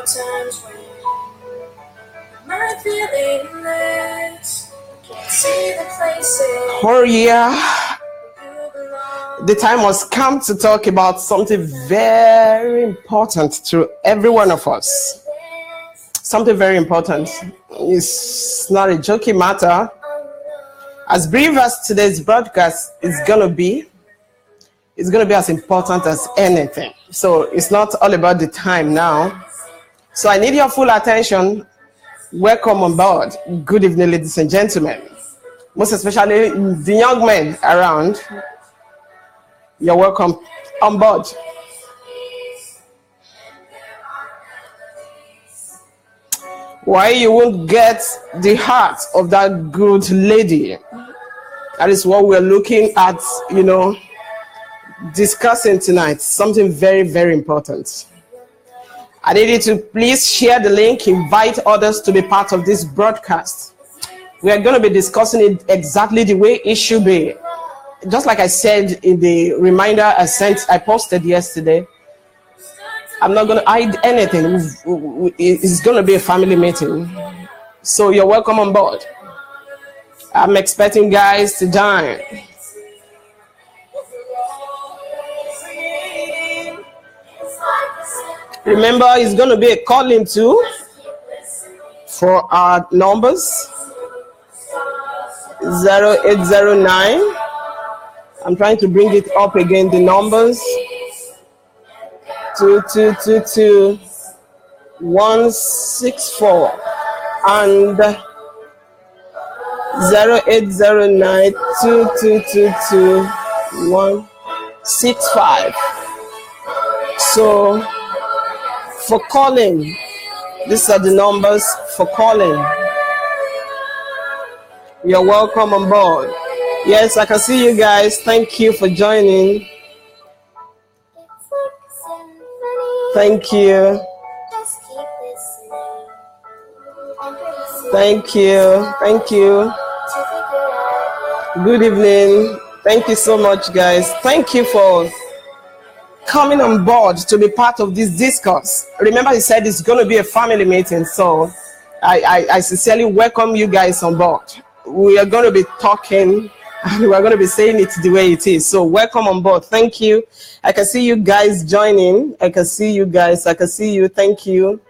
are times when I'm feeling less. Can't see the places. Oh yeah. The time has come to talk about something very important to every one of us. Something very important. It's not a joking matter. As brief as today's broadcast is gonna be, it's gonna be as important as anything. So it's not all about the time now. So I need your full attention. Welcome on board. Good evening, ladies and gentlemen. Most especially the young men around. You're welcome on board. Why you won't get the heart of that good lady? That is what we're looking at, discussing tonight. Something very, very important. I need you to please share the link, invite others to be part of this broadcast. We are going to be discussing it exactly the way it should be. Just like I said in the reminder I posted yesterday, I'm not going to hide anything. It's going to be a family meeting. So you're welcome on board. I'm expecting guys to join. Remember, it's going to be a calling too for our numbers. 0809. I'm trying to bring it up again, the numbers. 2222 164 and 0809 2222 165. So for calling, these are the numbers for calling. You're welcome on board. Yes, I can see you guys. Thank you for joining. Thank you. Thank you. Thank you. Good evening. Thank you so much, guys. Thank you for coming on board to be part of this discourse. Remember, I said it's going to be a family meeting, so I sincerely welcome you guys on board. We are going to be talking and we're going to be saying it the way it is. So welcome on board. Thank you. I can see you guys joining. I can see you guys. I can see you. Thank you.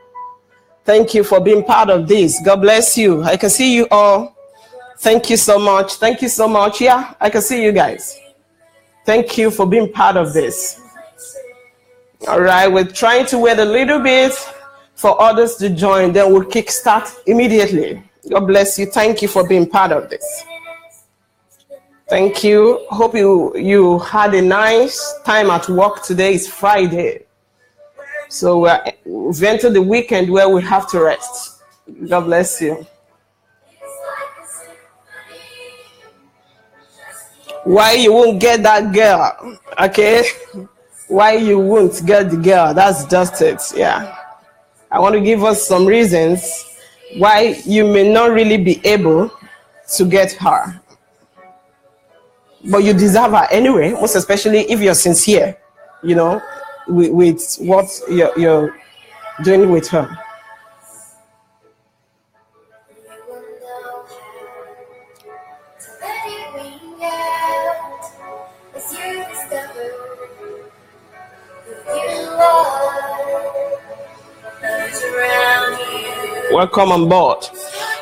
Thank you for being part of this. God bless you. I can see you all. Thank you so much. Thank you so much. Yeah, I can see you guys. Thank you for being part of this. All right, we're trying to wait a little bit for others to join. Then we'll kickstart immediately. God bless you. Thank you for being part of this. Thank you. Hope you had a nice time at work today. It's Friday. So we've entered the weekend where we have to rest. God bless you. Why you won't get that girl? Okay. Why you won't get the girl? That's just it. Yeah. I want to give us some reasons why you may not really be able to get her. But you deserve her anyway, most especially if you're sincere, with what you're doing with her. Welcome on board.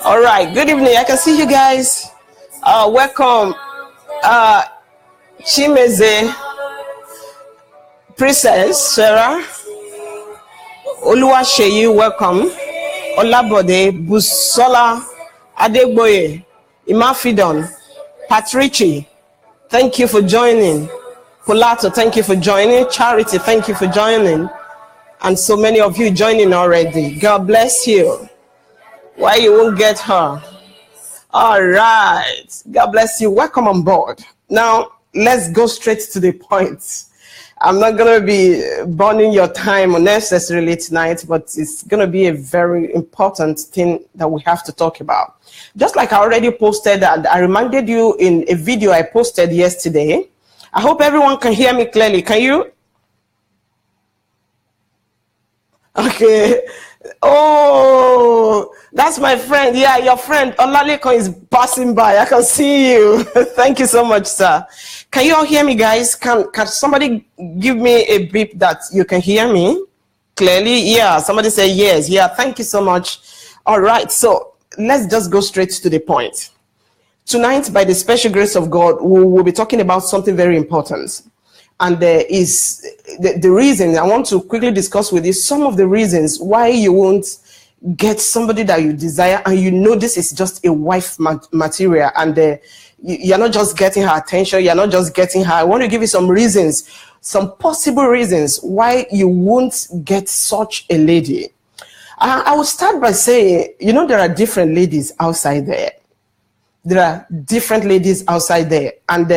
All right, good evening. I can see you guys. Welcome. Chimeze, Princess Sarah, Oluwaseyi, welcome. Olabode, Busola, Adegboye, Imafidon, Patrici, thank you for joining. Polato, thank you for joining. Charity, thank you for joining. And so many of you joining already. God bless you. Why you won't get her? All right. God bless you. Welcome on board. Now, let's go straight to the point. I'm not going to be burning your time unnecessarily tonight, but it's going to be a very important thing that we have to talk about. Just like I already posted, and I reminded you in a video I posted yesterday. I hope everyone can hear me clearly. Can you? Okay. Oh, that's my friend. Yeah, your friend Olaleko is passing by. I can see you. Thank you so much, sir. Can you all hear me, guys? Can somebody give me a beep that you can hear me clearly? Yeah, somebody say yes. Yeah, thank you so much. All right, so let's just go straight to the point. Tonight, by the special grace of God, we will be talking about something very important. And there is the reason I want to quickly discuss with you some of the reasons why you won't get somebody that you desire, and you know this is just a wife material, and you're not just getting her attention, you're not just getting her. I want to give you some reasons, some possible reasons why you won't get such a lady. I will start by saying, you know, there are different ladies outside there. There are different ladies outside there, and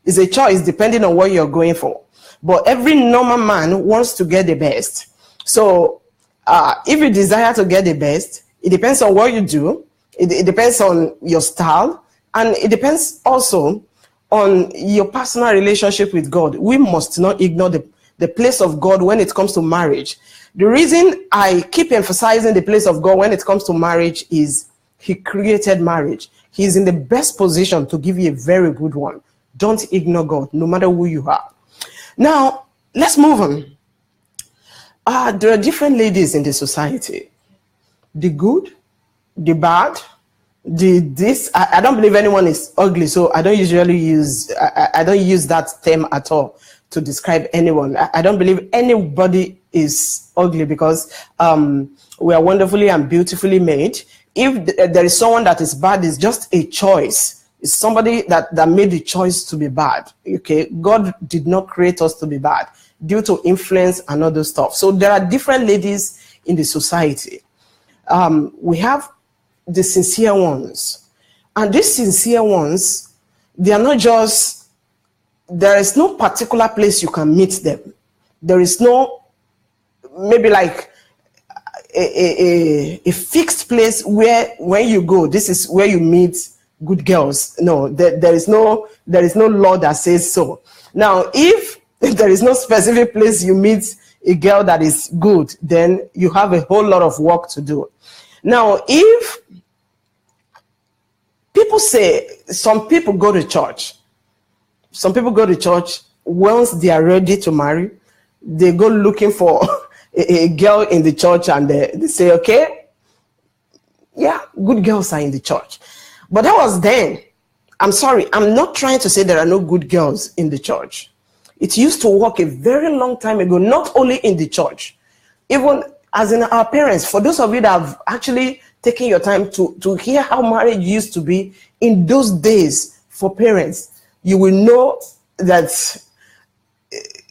it's a choice depending on what you're going for. But every normal man wants to get the best. So if you desire to get the best, it depends on what you do. It depends on your style, and it depends also on your personal relationship with God. We must not ignore the place of God when it comes to marriage. The reason I keep emphasizing the place of God when it comes to marriage is He created marriage. He's in the best position to give you a very good one. Don't ignore God, no matter who you are. Now, let's move on. There are different ladies in the society. The good, the bad, the this. I don't believe anyone is ugly, so I don't usually use, I don't use that term at all to describe anyone. I don't believe anybody is ugly, because we are wonderfully and beautifully made. If there is someone that is bad, it's just a choice. It's somebody that made the choice to be bad. Okay, God did not create us to be bad due to influence and other stuff. So there are different ladies in the society. We have the sincere ones, and these sincere ones, they are not just, there is no particular place you can meet them. There is no, maybe like a fixed place where when you go, this is where you meet good girls. No, there is no law that says so. Now, if there is no specific place you meet a girl that is good, then you have a whole lot of work to do. Now, if people say, some people go to church, once they are ready to marry, they go looking for a girl in the church, and they say, okay, yeah, good girls are in the church. But that was then. I'm sorry, I'm not trying to say there are no good girls in the church. It used to work a very long time ago, not only in the church, even as in our parents. For those of you that have actually taken your time to hear how marriage used to be in those days for parents, you will know that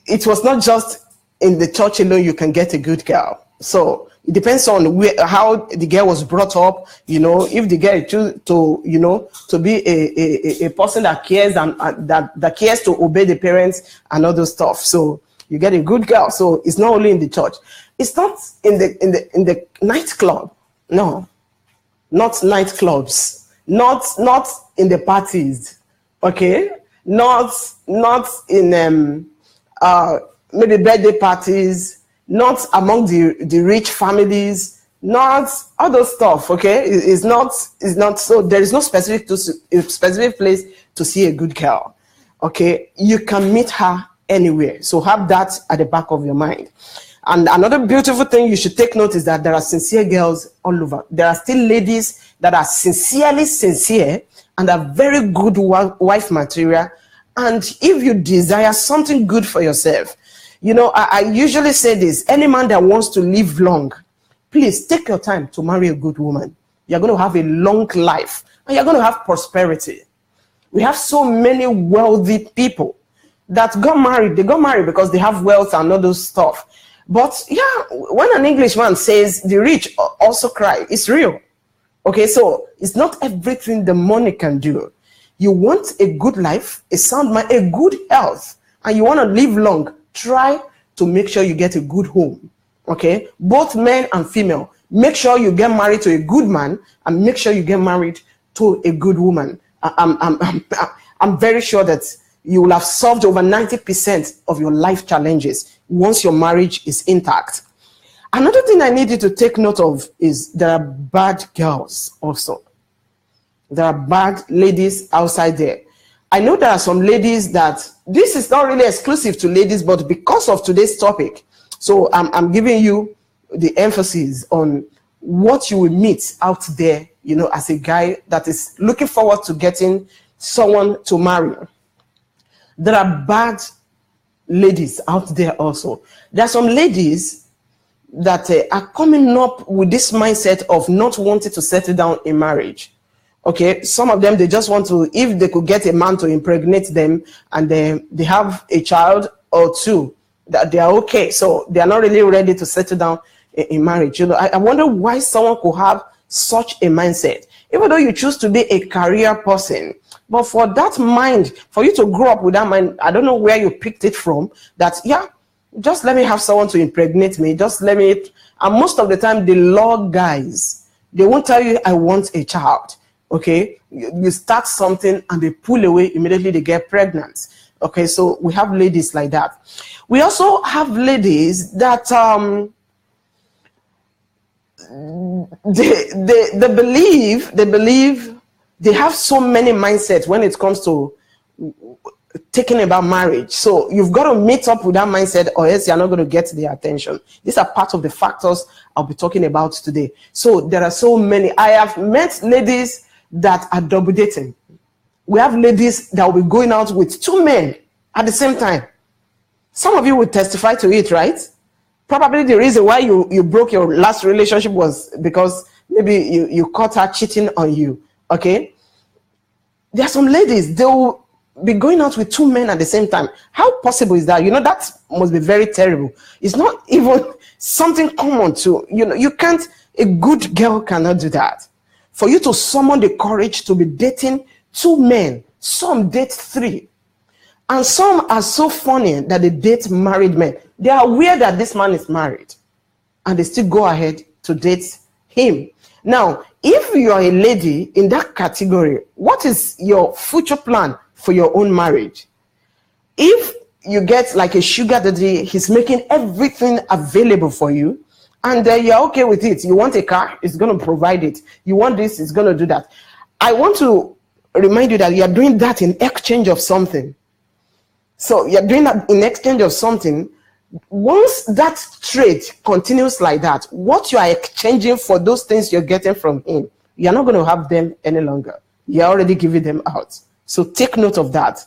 it was not just in the church alone you can get a good girl. So it depends on how the girl was brought up. You know, if the girl choose to, you know, to be a person that cares and that cares to obey the parents and all those stuff, so you get a good girl. So it's not only in the church. It's not in the nightclub. No, not nightclubs. Not in the parties. Okay, not in maybe birthday parties, not among the rich families, not other stuff. Okay, it's not so there is no specific place to see a good girl. Okay, you can meet her anywhere, so have that at the back of your mind. And another beautiful thing you should take note is that there are sincere girls all over. There are still ladies that are sincerely sincere and are very good wife material. And if you desire something good for yourself, you know, I usually say this: any man that wants to live long, please take your time to marry a good woman. You're going to have a long life, and you're going to have prosperity. We have so many wealthy people that got married. They got married because they have wealth and all those stuff. But yeah, when an Englishman says the rich also cry, it's real. Okay, so it's not everything the money can do. You want a good life, a sound mind, a good health, and you want to live long, try to make sure you get a good home. Okay, both men and female, make sure you get married to a good man, and make sure you get married to a good woman. I'm very sure that you will have solved over 90% of your life challenges once your marriage is intact. Another thing I need you to take note of is there are bad girls also. There are bad ladies outside there. I know there are some ladies that, this is not really exclusive to ladies, but because of today's topic, so I'm giving you the emphasis on what you will meet out there, you know, as a guy that is looking forward to getting someone to marry. There are bad ladies out there also. There are some ladies that are coming up with this mindset of not wanting to settle down in marriage. Okay, some of them, they just want to, if they could get a man to impregnate them and they have a child or two, that they are okay. So they are not really ready to settle down in marriage. You know, I wonder why someone could have such a mindset, even though you choose to be a career person. But for that mind, for you to grow up with that mind, I don't know where you picked it from, that, yeah, just let me have someone to impregnate me. Just let me, and most of the time, the law guys, they won't tell you, I want a child. Okay, you start something and they pull away, immediately they get pregnant. Okay, so we have ladies like that. We also have ladies that they believe they have so many mindsets when it comes to thinking about marriage. So you've got to meet up with that mindset, or else you're not going to get their attention. These are part of the factors I'll be talking about today. So there are so many. I have met ladies that are double dating. We have ladies that will be going out with two men at the same time. Some of you will testify to it, right? Probably the reason why you broke your last relationship was because maybe you caught her cheating on you. Okay, there are some ladies, they will be going out with two men at the same time. How possible is that? You know, that must be very terrible. It's not even something common to, you know, you can't, a good girl cannot do that. For you to summon the courage to be dating two men, some date three, and some are so funny that they date married men. They are aware that this man is married, and they still go ahead to date him. Now, if you are a lady in that category, what is your future plan for your own marriage? If you get like a sugar daddy, he's making everything available for you, and you're okay with it. You want a car, it's going to provide it. You want this, it's going to do that. I want to remind you that you're doing that in exchange of something. So you're doing that in exchange of something. Once that trade continues like that, what you are exchanging for those things you're getting from him, you're not going to have them any longer. You're already giving them out. So take note of that.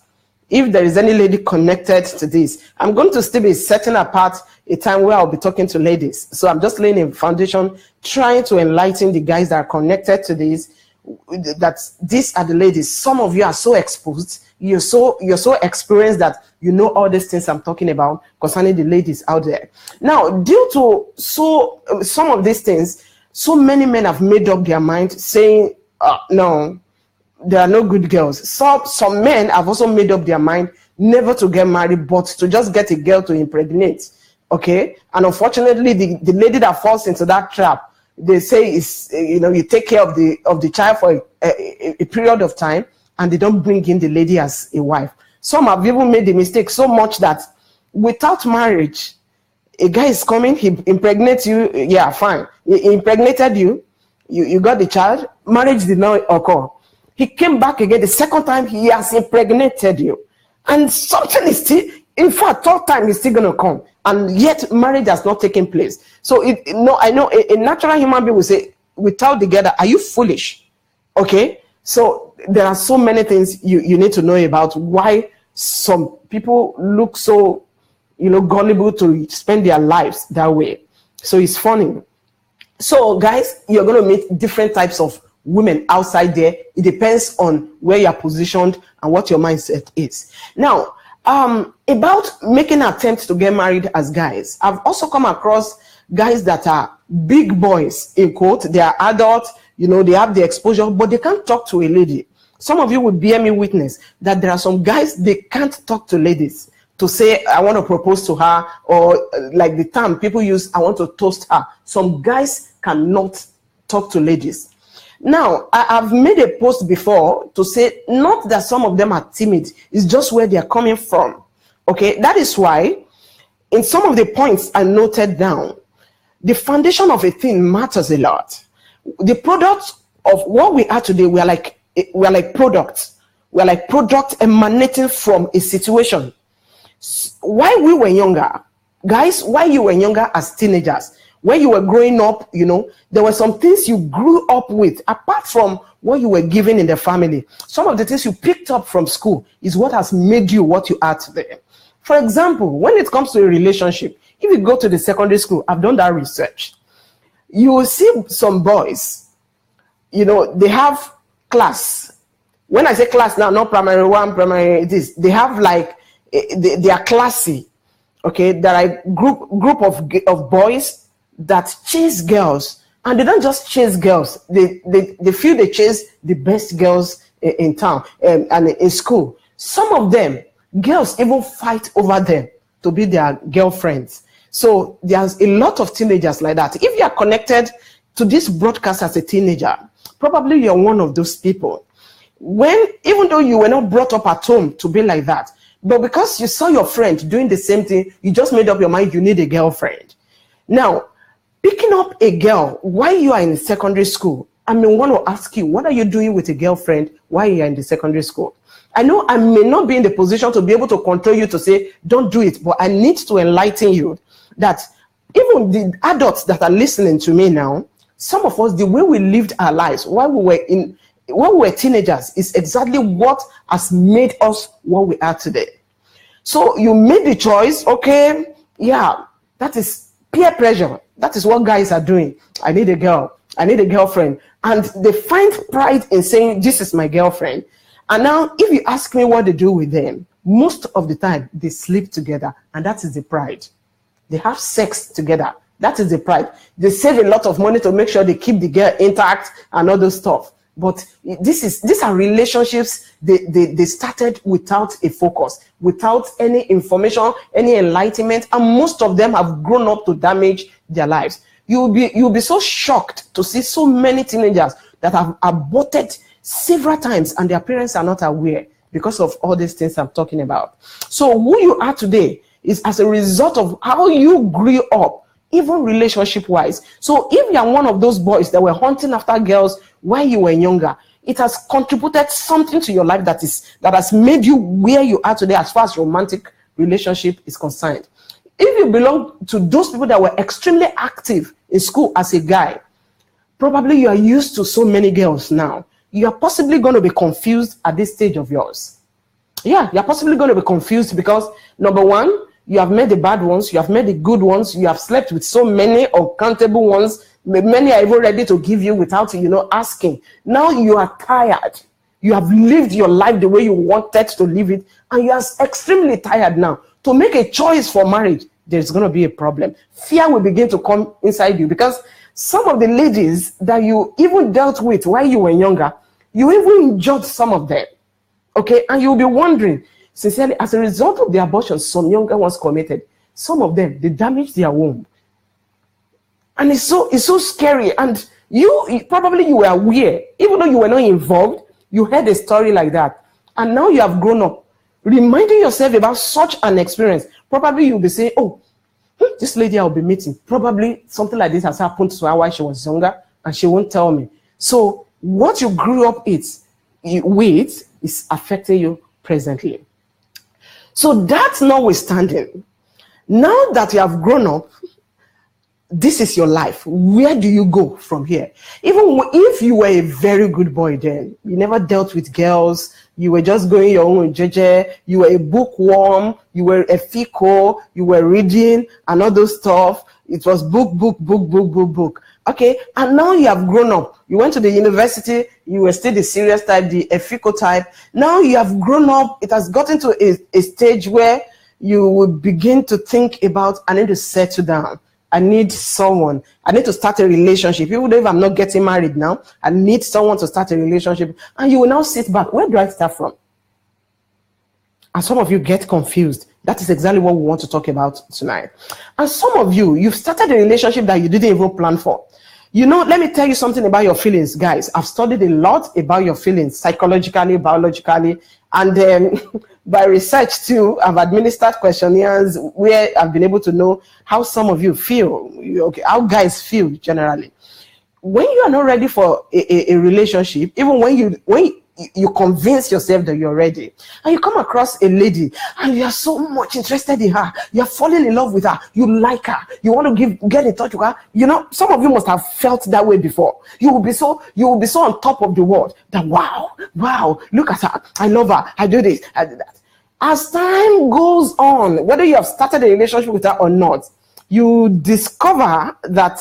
If there is any lady connected to this, I'm going to still be setting apart a time where I'll be talking to ladies. So I'm just laying a foundation, trying to enlighten the guys that are connected to this, that these are the ladies. Some of you are so exposed, you're so experienced that you know all these things I'm talking about concerning the ladies out there. Now, due to some of these things, so many men have made up their mind saying, no, there are no good girls. Some men have also made up their mind never to get married, but to just get a girl to impregnate. Okay, and unfortunately, the lady that falls into that trap, they say is, you know, you take care of the child for a period of time, and they don't bring in the lady as a wife. Some have even made the mistake so much that without marriage, a guy is coming, he impregnates you, yeah, fine. He impregnated you, you got the child, marriage did not occur. He came back again the second time, he has impregnated you. And something is still, in fact, third time is still going to come. And yet marriage has not taken place. So I know a natural human being will say, without together, are you foolish? Okay, so there are so many things you need to know about why some people look so, you know, gullible to spend their lives that way. So it's funny. So guys, you're going to meet different types of women outside there. It depends on where you're positioned and what your mindset is. Now, about making attempts to get married as guys, I've also come across guys that are big boys, in quote. They are adults, you know, they have the exposure, but they can't talk to a lady. Some of you would bear me witness that there are some guys, they can't talk to ladies to say, I want to propose to her, or like the term people use, I want to toast her. Some guys cannot talk to ladies. Now, I've made a post before to say, not that some of them are timid, it's just where they're coming from. Okay, that is why in some of the points I noted down, the foundation of a thing matters a lot. The product of what we are today, we are like products. We are like product emanating from a situation. While we were younger, guys, while you were younger as teenagers, when you were growing up, there were some things you grew up with apart from what you were given in the family. Some of the things you picked up from school is what has made you what you are today. For example, when it comes to a relationship, if you go to the secondary school, I've done that research, you will see some boys, they have class. When I say class now, not primary one, primary this, they have like, they are classy. Okay, there are a group of boys that chase girls, and they don't just chase girls. They feel they chase the best girls in town and in school. Some of them, girls even fight over them to be their girlfriends. So there's a lot of teenagers like that. If you are connected to this broadcast as a teenager, probably you're one of those people. Even though you were not brought up at home to be like that, but because you saw your friend doing the same thing, you just made up your mind you need a girlfriend. Now, picking up a girl while you are in secondary school, I may want to ask you, what are you doing with a girlfriend while you are in the secondary school? I know I may not be in the position to be able to control you to say, don't do it, but I need to enlighten you that even the adults that are listening to me now, some of us, the way we lived our lives while we were teenagers is exactly what has made us what we are today. So you made the choice, okay, yeah, that is peer pressure. That is what guys are doing. I need a girl, I need a girlfriend. And they find pride in saying, this is my girlfriend. And now, if you ask me what they do with them, most of the time, they sleep together. And that is the pride. They have sex together. That is the pride. They save a lot of money to make sure they keep the girl intact and all those stuff. But these are relationships they started without a focus, without any information, any enlightenment, and most of them have grown up to damage their lives. You'll be so shocked to see so many teenagers that have aborted several times and their parents are not aware because of all these things I'm talking about. So who you are today is as a result of how you grew up, even relationship-wise. So if you are one of those boys that were hunting after girls while you were younger, it has contributed something to your life that has made you where you are today as far as romantic relationship is concerned. If you belong to those people that were extremely active in school as a guy, probably you are used to so many girls now. You are possibly going to be confused at this stage of yours. Yeah, you're possibly going to be confused because, number one, you have met the bad ones, you have met the good ones, you have slept with so many uncountable ones. Many are even ready to give you without, asking. Now you are tired. You have lived your life the way you wanted to live it, and you are extremely tired now. To make a choice for marriage, there's going to be a problem. Fear will begin to come inside you because some of the ladies that you even dealt with while you were younger, you even judged some of them. Okay, and you'll be wondering, sincerely, as a result of the abortion some younger ones committed, some of them, they damaged their womb. And it's so scary. And you probably were aware, even though you were not involved, you heard a story like that. And now you have grown up, reminding yourself about such an experience. Probably you'll be saying, oh, this lady I'll be meeting, probably something like this has happened to her while she was younger, and she won't tell me. So what you grew up with is affecting you presently. So that's notwithstanding, now that you have grown up, this is your life. Where do you go from here? Even if you were a very good boy then, you never dealt with girls, you were just going your own jeje, you were a bookworm, you were a fico, you were reading and all those stuff. It was book. Okay, and now you have grown up. You went to the university, you were still the serious type, the fico type. Now you have grown up. It has gotten to a stage where you will begin to think about, I need to settle down. I need someone. I need to start a relationship. Even though if I'm not getting married now, I need someone to start a relationship. And you will now sit back. Where do I start from? And some of you get confused. That is exactly what we want to talk about tonight. And some of you, you've started a relationship that you didn't even plan for. You know, let me tell you something about your feelings, guys. I've studied a lot about your feelings, psychologically, biologically, and then by research too. I've administered questionnaires where I've been able to know how some of you feel, okay, how guys feel generally. When you are not ready for a relationship, even when you convince yourself that you're ready, and you come across a lady and you are so much interested in her, you're falling in love with her, you like her, you want to get in touch with her. You know, some of you must have felt that way before. You will be so on top of the world that wow, look at her, I love her, I do this, I do that. As time goes on, whether you have started a relationship with her or not, you discover that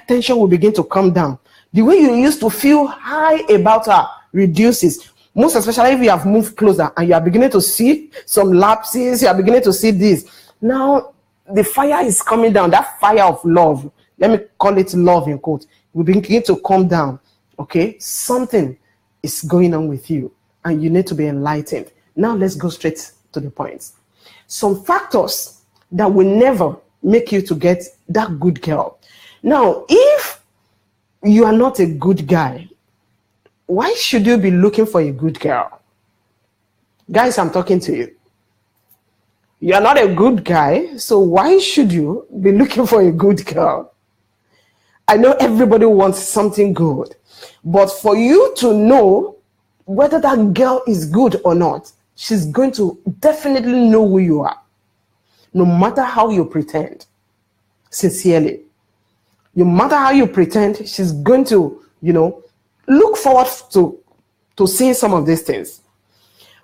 tension will begin to come down. The way you used to feel high about her reduces, most especially if you have moved closer and you are beginning to see some lapses, you are beginning to see this. Now, the fire is coming down, that fire of love, let me call it love in quote, will begin to come down, okay? Something is going on with you and you need to be enlightened. Now, let's go straight to the point. Some factors that will never make you to get that good girl. Now, if you are not a good guy, why should you be looking for a good girl? Guys, I'm talking to you. You are not a good guy, so why should you be looking for a good girl? I know everybody wants something good, but for you to know whether that girl is good or not, she's going to definitely know who you are, no matter how you pretend, sincerely. No matter how you pretend, she's going to, look forward to seeing some of these things.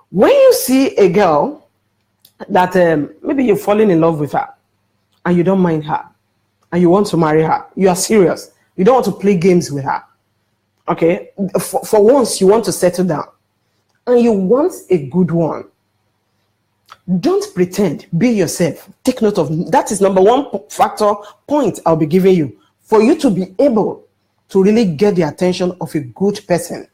When you see a girl that maybe you're falling in love with her and you don't mind her and you want to marry her, you are serious. You don't want to play games with her. Okay? For once, you want to settle down and you want a good one. Don't pretend. Be yourself. Take note of that. Is number one point I'll be giving you for you to be able to really get the attention of a good person.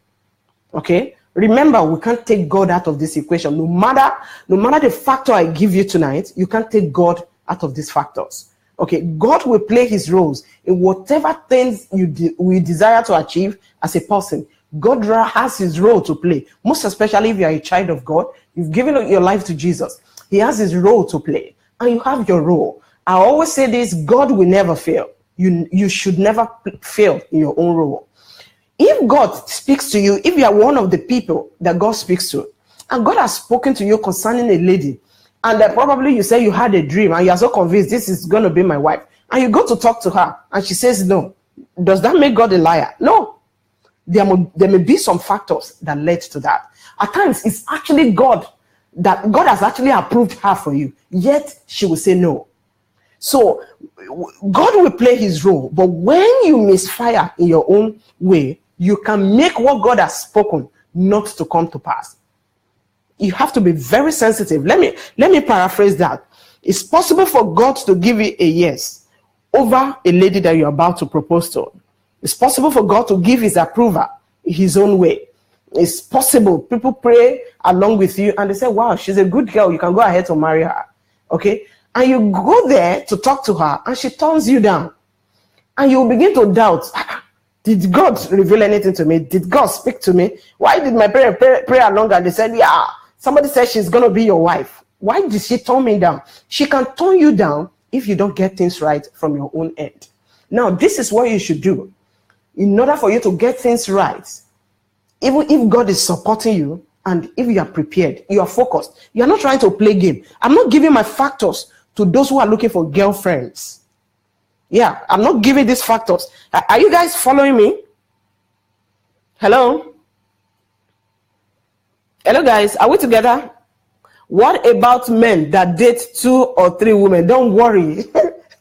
Okay? Remember, we can't take God out of this equation. No matter the factor I give you tonight, you can't take God out of these factors. Okay? God will play his roles in whatever things we desire to achieve as a person. God has his role to play. Most especially if you are a child of God, you've given your life to Jesus. He has his role to play. And you have your role. I always say this, God will never fail. You should never fail in your own role. If God speaks to you, if you are one of the people that God speaks to, and God has spoken to you concerning a lady, and that probably you say you had a dream and you are so convinced this is going to be my wife, and you go to talk to her and she says no, does that make God a liar? No. There may be some factors that led to that. At times, it's actually God has actually approved her for you, yet she will say no. So God will play his role, but when you misfire in your own way, you can make what God has spoken not to come to pass. You have to be very sensitive. Let me paraphrase that. It's possible for God to give you a yes over a lady that you're about to propose to. It's possible for God to give his approval his own way. It's possible. People pray along with you and they say, wow, she's a good girl. You can go ahead to marry her. Okay? And you go there to talk to her and she turns you down. And you begin to doubt, did God reveal anything to me? Did God speak to me? Why did my parents pray along and they said, yeah, somebody said she's going to be your wife. Why did she turn me down? She can turn you down if you don't get things right from your own end. Now, this is what you should do. In order for you to get things right, even if God is supporting you and if you are prepared, you are focused, you are not trying to play game. I'm not giving my factors to those who are looking for girlfriends. Yeah, I'm not giving these factors. Are you guys following me? Hello? Hello, guys. Are we together? What about men that date 2 or 3 women? Don't worry.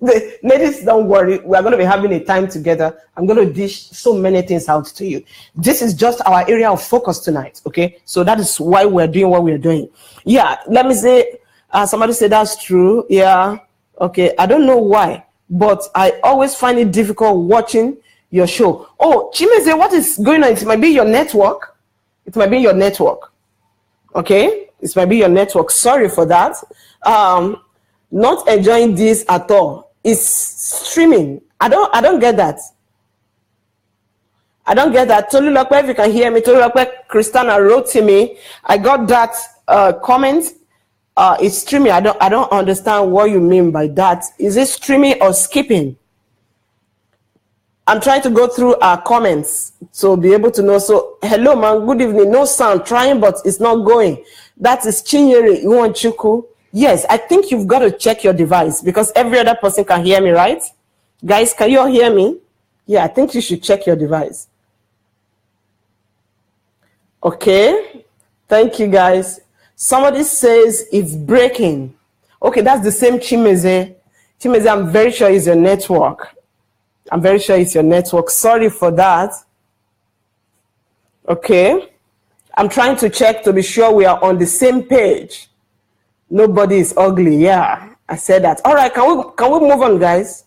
The ladies, don't worry. We are going to be having a time together. I'm going to dish so many things out to you. This is just our area of focus tonight. Okay, so that is why we're doing what we're doing. Yeah, let me say, somebody said that's true. Yeah, okay. I don't know why, but I always find it difficult watching your show. Oh, Chimeze, what is going on? It might be your network. It might be your network. Okay, it might be your network. Sorry for that. Not enjoying this at all. It's streaming. I don't get that. I don't get that. Tolulope, if you can hear me, Tolulope Christina wrote to me. I got that comment. It's streaming. I don't understand what you mean by that. Is it streaming or skipping? I'm trying to go through our comments to be able to know. So, hello, man. Good evening. No sound. Trying, but it's not going. That is Chinyere Iwanchuku. Yes, I think you've got to check your device because every other person can hear me, right? Guys, can you all hear me? Yeah, I think you should check your device. Okay. Thank you, guys. Somebody says it's breaking. Okay, that's the same Chimeze. Chimeze, I'm very sure it's your network. I'm very sure it's your network. Sorry for that. Okay. I'm trying to check to be sure we are on the same page. Nobody is ugly. Yeah, I said that. All right, can we move on, guys?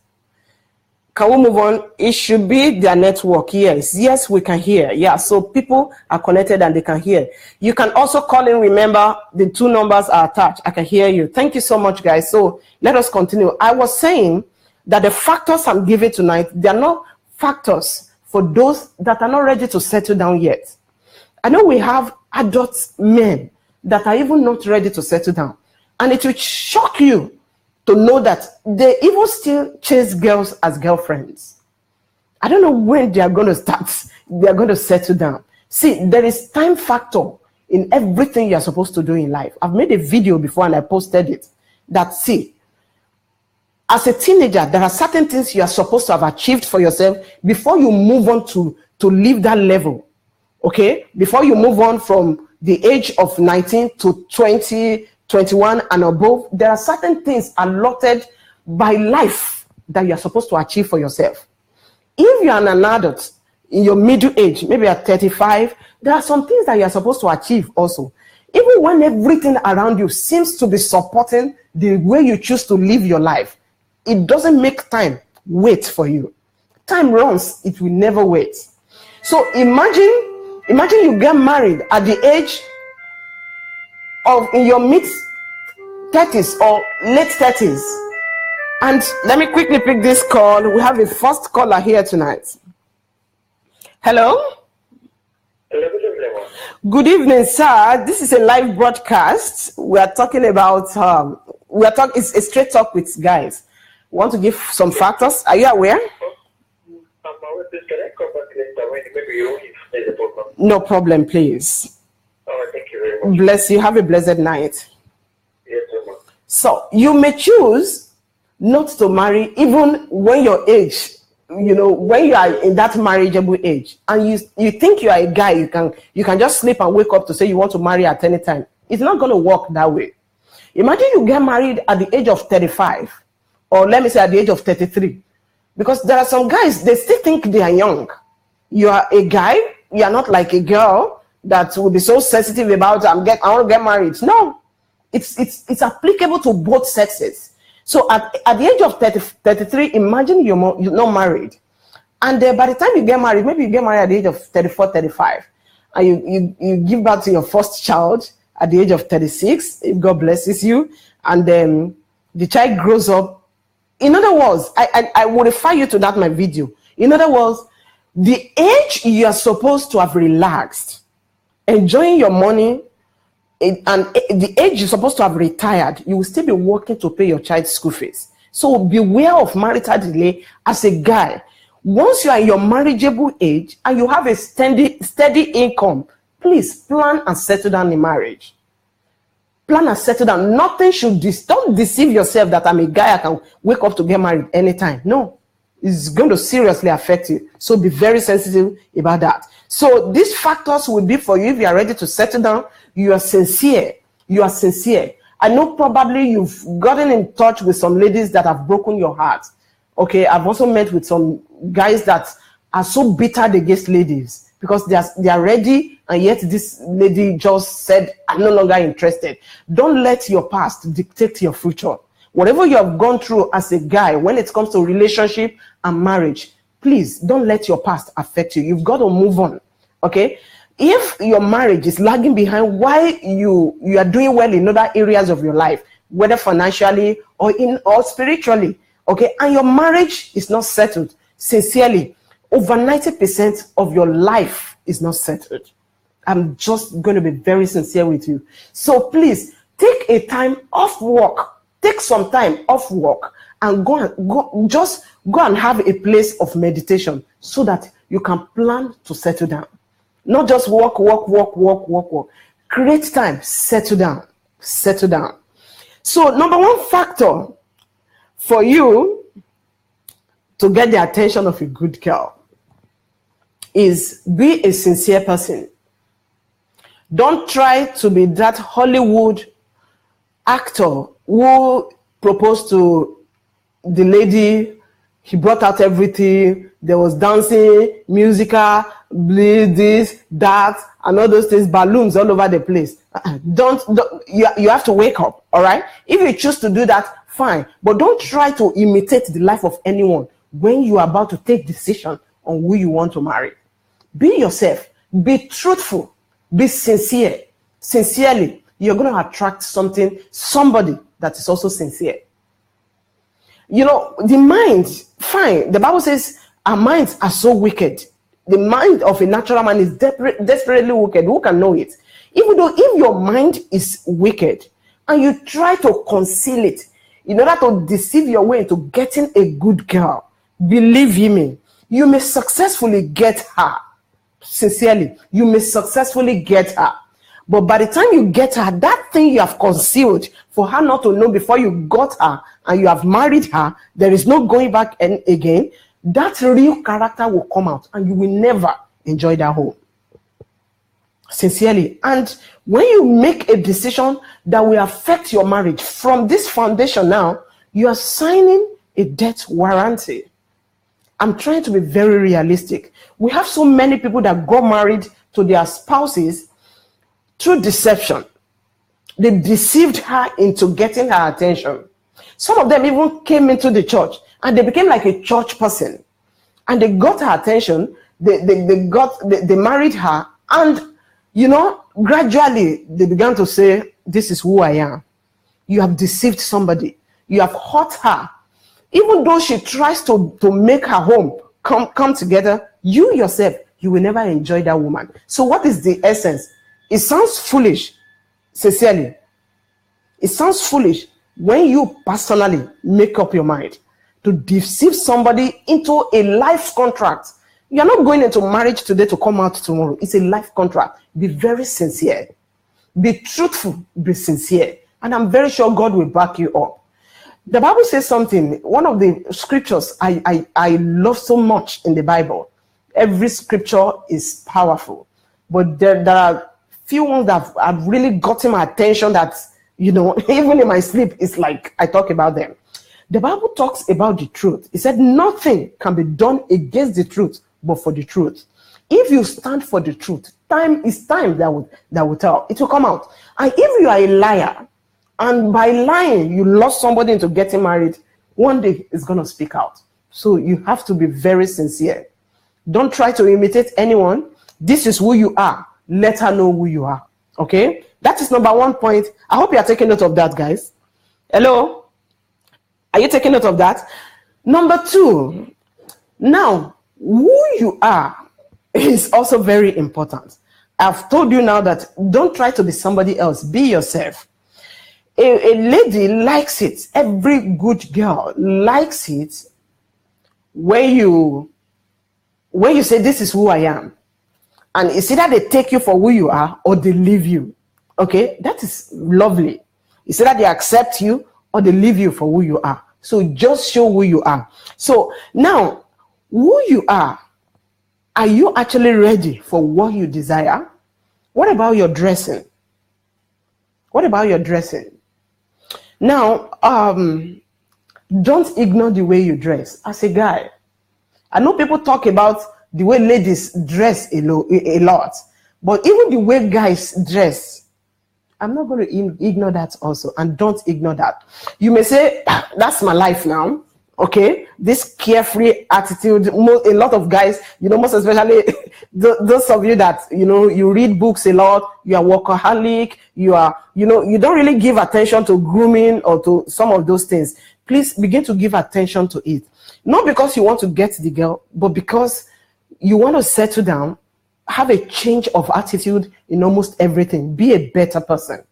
Can we move on? It should be their network. Yes, we can hear. Yeah, so people are connected and they can hear. You can also call in. Remember, the 2 numbers are attached. I can hear you. Thank you so much, guys. So let us continue. I was saying that the factors I'm giving tonight, they are not factors for those that are not ready to settle down yet. I know we have adult men that are even not ready to settle down. And it will shock you to know that they even still chase girls as girlfriends. I don't know when they are going to start. They are going to settle down. See, there is time factor in everything you are supposed to do in life. I've made a video before and I posted it. That, see, as a teenager, there are certain things you are supposed to have achieved for yourself before you move on to leave that level. Okay? Before you move on from the age of 19 to 20, 21 and above, there are certain things allotted by life that you are supposed to achieve for yourself. If you are an adult in your middle age, maybe at 35, there are some things that you are supposed to achieve also. Even when everything around you seems to be supporting the way you choose to live your life, it doesn't make time wait for you. Time runs, it will never wait. So imagine you get married at the age of in your mid-30s or late 30s. And let me quickly pick this call. We have a first caller here tonight. Hello? Hello, good evening. Good evening, sir. This is a live broadcast. We are talking about, it's a straight talk with guys. We want to give some factors. Are you aware? I'm aware. Please, can I come back later when maybe you if there's a problem? No problem, please. Oh, thank you very much. Bless you. Have a blessed night. Yes, sir. So you may choose not to marry even when your age, when you are in that marriageable age, and you think you are a guy, you can just sleep and wake up to say you want to marry at any time. It's not going to work that way. Imagine you get married at the age of 35, or let me say at the age of 33, because there are some guys, they still think they are young. You are a guy, you are not like a girl that will be so sensitive about I want to get married. No, it's applicable to both sexes. So at the age of 33, imagine you're not married, and by the time you get married, maybe you get married at the age of 34, 35, and you give birth to your first child at the age of 36, if God blesses you, and then the child grows up. In other words, I will refer you to that my video. In other words, the age you are supposed to have relaxed, enjoying your money, and the age you're supposed to have retired, you will still be working to pay your child's school fees. So beware of marital delay as a guy. Once you are in your marriageable age and you have a steady income, please plan and settle down in marriage. Plan and settle down. Nothing should don't deceive yourself that I'm a guy, I can wake up to get married anytime. No, it's going to seriously affect you. So be very sensitive about that. So these factors will be for you if you are ready to settle down. You are sincere. You are sincere. I know probably you've gotten in touch with some ladies that have broken your heart. Okay, I've also met with some guys that are so bitter against ladies because they are ready, and yet this lady just said, I'm no longer interested. Don't let your past dictate your future. Whatever you have gone through as a guy, when it comes to relationship and marriage, please don't let your past affect you. You've got to move on. Okay? If your marriage is lagging behind while you are doing well in other areas of your life, whether financially or spiritually, okay, and your marriage is not settled, sincerely, over 90% of your life is not settled. I'm just going to be very sincere with you. So please take a time off work. Take some time off work and just go and have a place of meditation so that you can plan to settle down. Not just work. Create time, settle down. So number one factor for you to get the attention of a good girl is be a sincere person. Don't try to be that Hollywood actor who proposed to the lady. He brought out everything. There was dancing, musical, bleed, this, that, and all those things, balloons all over the place. You have to wake up, all right? If you choose to do that, fine. But don't try to imitate the life of anyone when you are about to take decision on who you want to marry. Be yourself. Be truthful. Be sincere. Sincerely, you're going to attract somebody that is also sincere. The mind, fine. The Bible says our minds are so wicked. The mind of a natural man is desperately wicked. Who can know it? Even though if your mind is wicked and you try to conceal it in order to deceive your way into getting a good girl, believe me, you may successfully get her. Sincerely, you may successfully get her. But by the time you get her, that thing you have concealed for her not to know before you got her and you have married her, there is no going back again. That real character will come out and you will never enjoy that home. Sincerely. And when you make a decision that will affect your marriage from this foundation now, you are signing a death warranty. I'm trying to be very realistic. We have so many people that got married to their spouses through deception. They deceived her into getting her attention. Some of them even came into the church and they became like a church person. And they got her attention. They married her. And, gradually they began to say, this is who I am. You have deceived somebody. You have hurt her. Even though she tries to make her home come together, you yourself, you will never enjoy that woman. So what is the essence? It sounds foolish, sincerely. It sounds foolish when you personally make up your mind to deceive somebody into a life contract. You're not going into marriage today to come out tomorrow. It's a life contract. Be very sincere. Be truthful. Be sincere. And I'm very sure God will back you up. The Bible says something. One of the scriptures I love so much in the Bible. Every scripture is powerful. But there are few ones that have really gotten my attention that, even in my sleep, it's like I talk about them. The Bible talks about the truth. It said nothing can be done against the truth, but for the truth. If you stand for the truth, time that will tell. It will come out. And if you are a liar, and by lying, you lost somebody into getting married, one day it's going to speak out. So you have to be very sincere. Don't try to imitate anyone. This is who you are. Let her know who you are. Okay? That is number one point. I hope you are taking note of that, guys. Hello? Are you taking note of that? Number two, now, who you are is also very important. I've told you now that don't try to be somebody else. Be yourself. A lady likes it. Every good girl likes it when you say, this is who I am. And it's either they take you for who you are or they leave you. Okay? That is lovely. It's either they accept you or they leave you for who you are. So just show who you are. So now, who you are you actually ready for what you desire? What about your dressing? What about your dressing? Now, don't ignore the way you dress as a guy. I know people talk about the way ladies dress a lot, but even the way guys dress, I'm not going to ignore that also, and don't ignore that. You may say, that's my life now, okay? This carefree attitude, a lot of guys, most especially those of you that, you read books a lot, you are workaholic, you don't really give attention to grooming or to some of those things. Please begin to give attention to it. Not because you want to get the girl, but because you want to settle down, have a change of attitude in almost everything. Be a better person.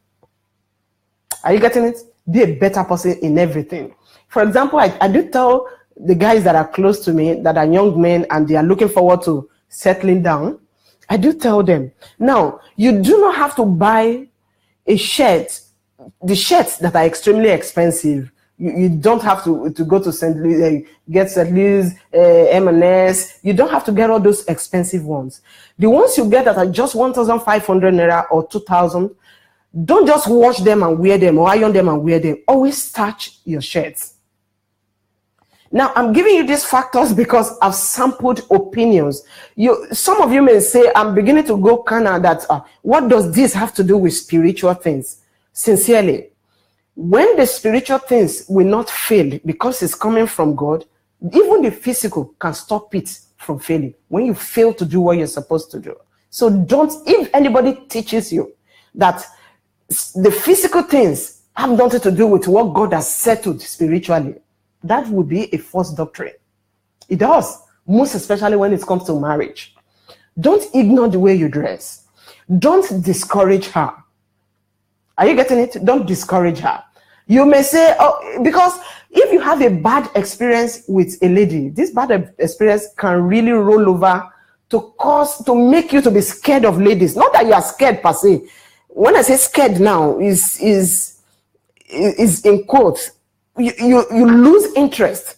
Are you getting it? Be a better person in everything. For example, I do tell the guys that are close to me, that are young men and they are looking forward to settling down, I do tell them, now, you do not have to buy a shirt, the shirts that are extremely expensive. You don't have to go to St. Louis, get St. Louis, M&S. You don't have to get all those expensive ones. The ones you get that are just 1,500 naira or 2,000, don't just wash them and wear them or iron them and wear them. Always starch your shirts. Now, I'm giving you these factors because I've sampled opinions. Some of you may say, I'm beginning to go kind of that, what does this have to do with spiritual things? Sincerely, when the spiritual things will not fail because it's coming from God, even the physical can stop it from failing when you fail to do what you're supposed to do. So if anybody teaches you that the physical things have nothing to do with what God has settled spiritually, that would be a false doctrine. It does, most especially when it comes to marriage. Don't ignore the way you dress. Don't discourage her. Are you getting it? Don't discourage her. You may say, oh, because if you have a bad experience with a lady, this bad experience can really roll over to make you to be scared of ladies. Not that you are scared per se. When I say scared now, is in quotes. You lose interest.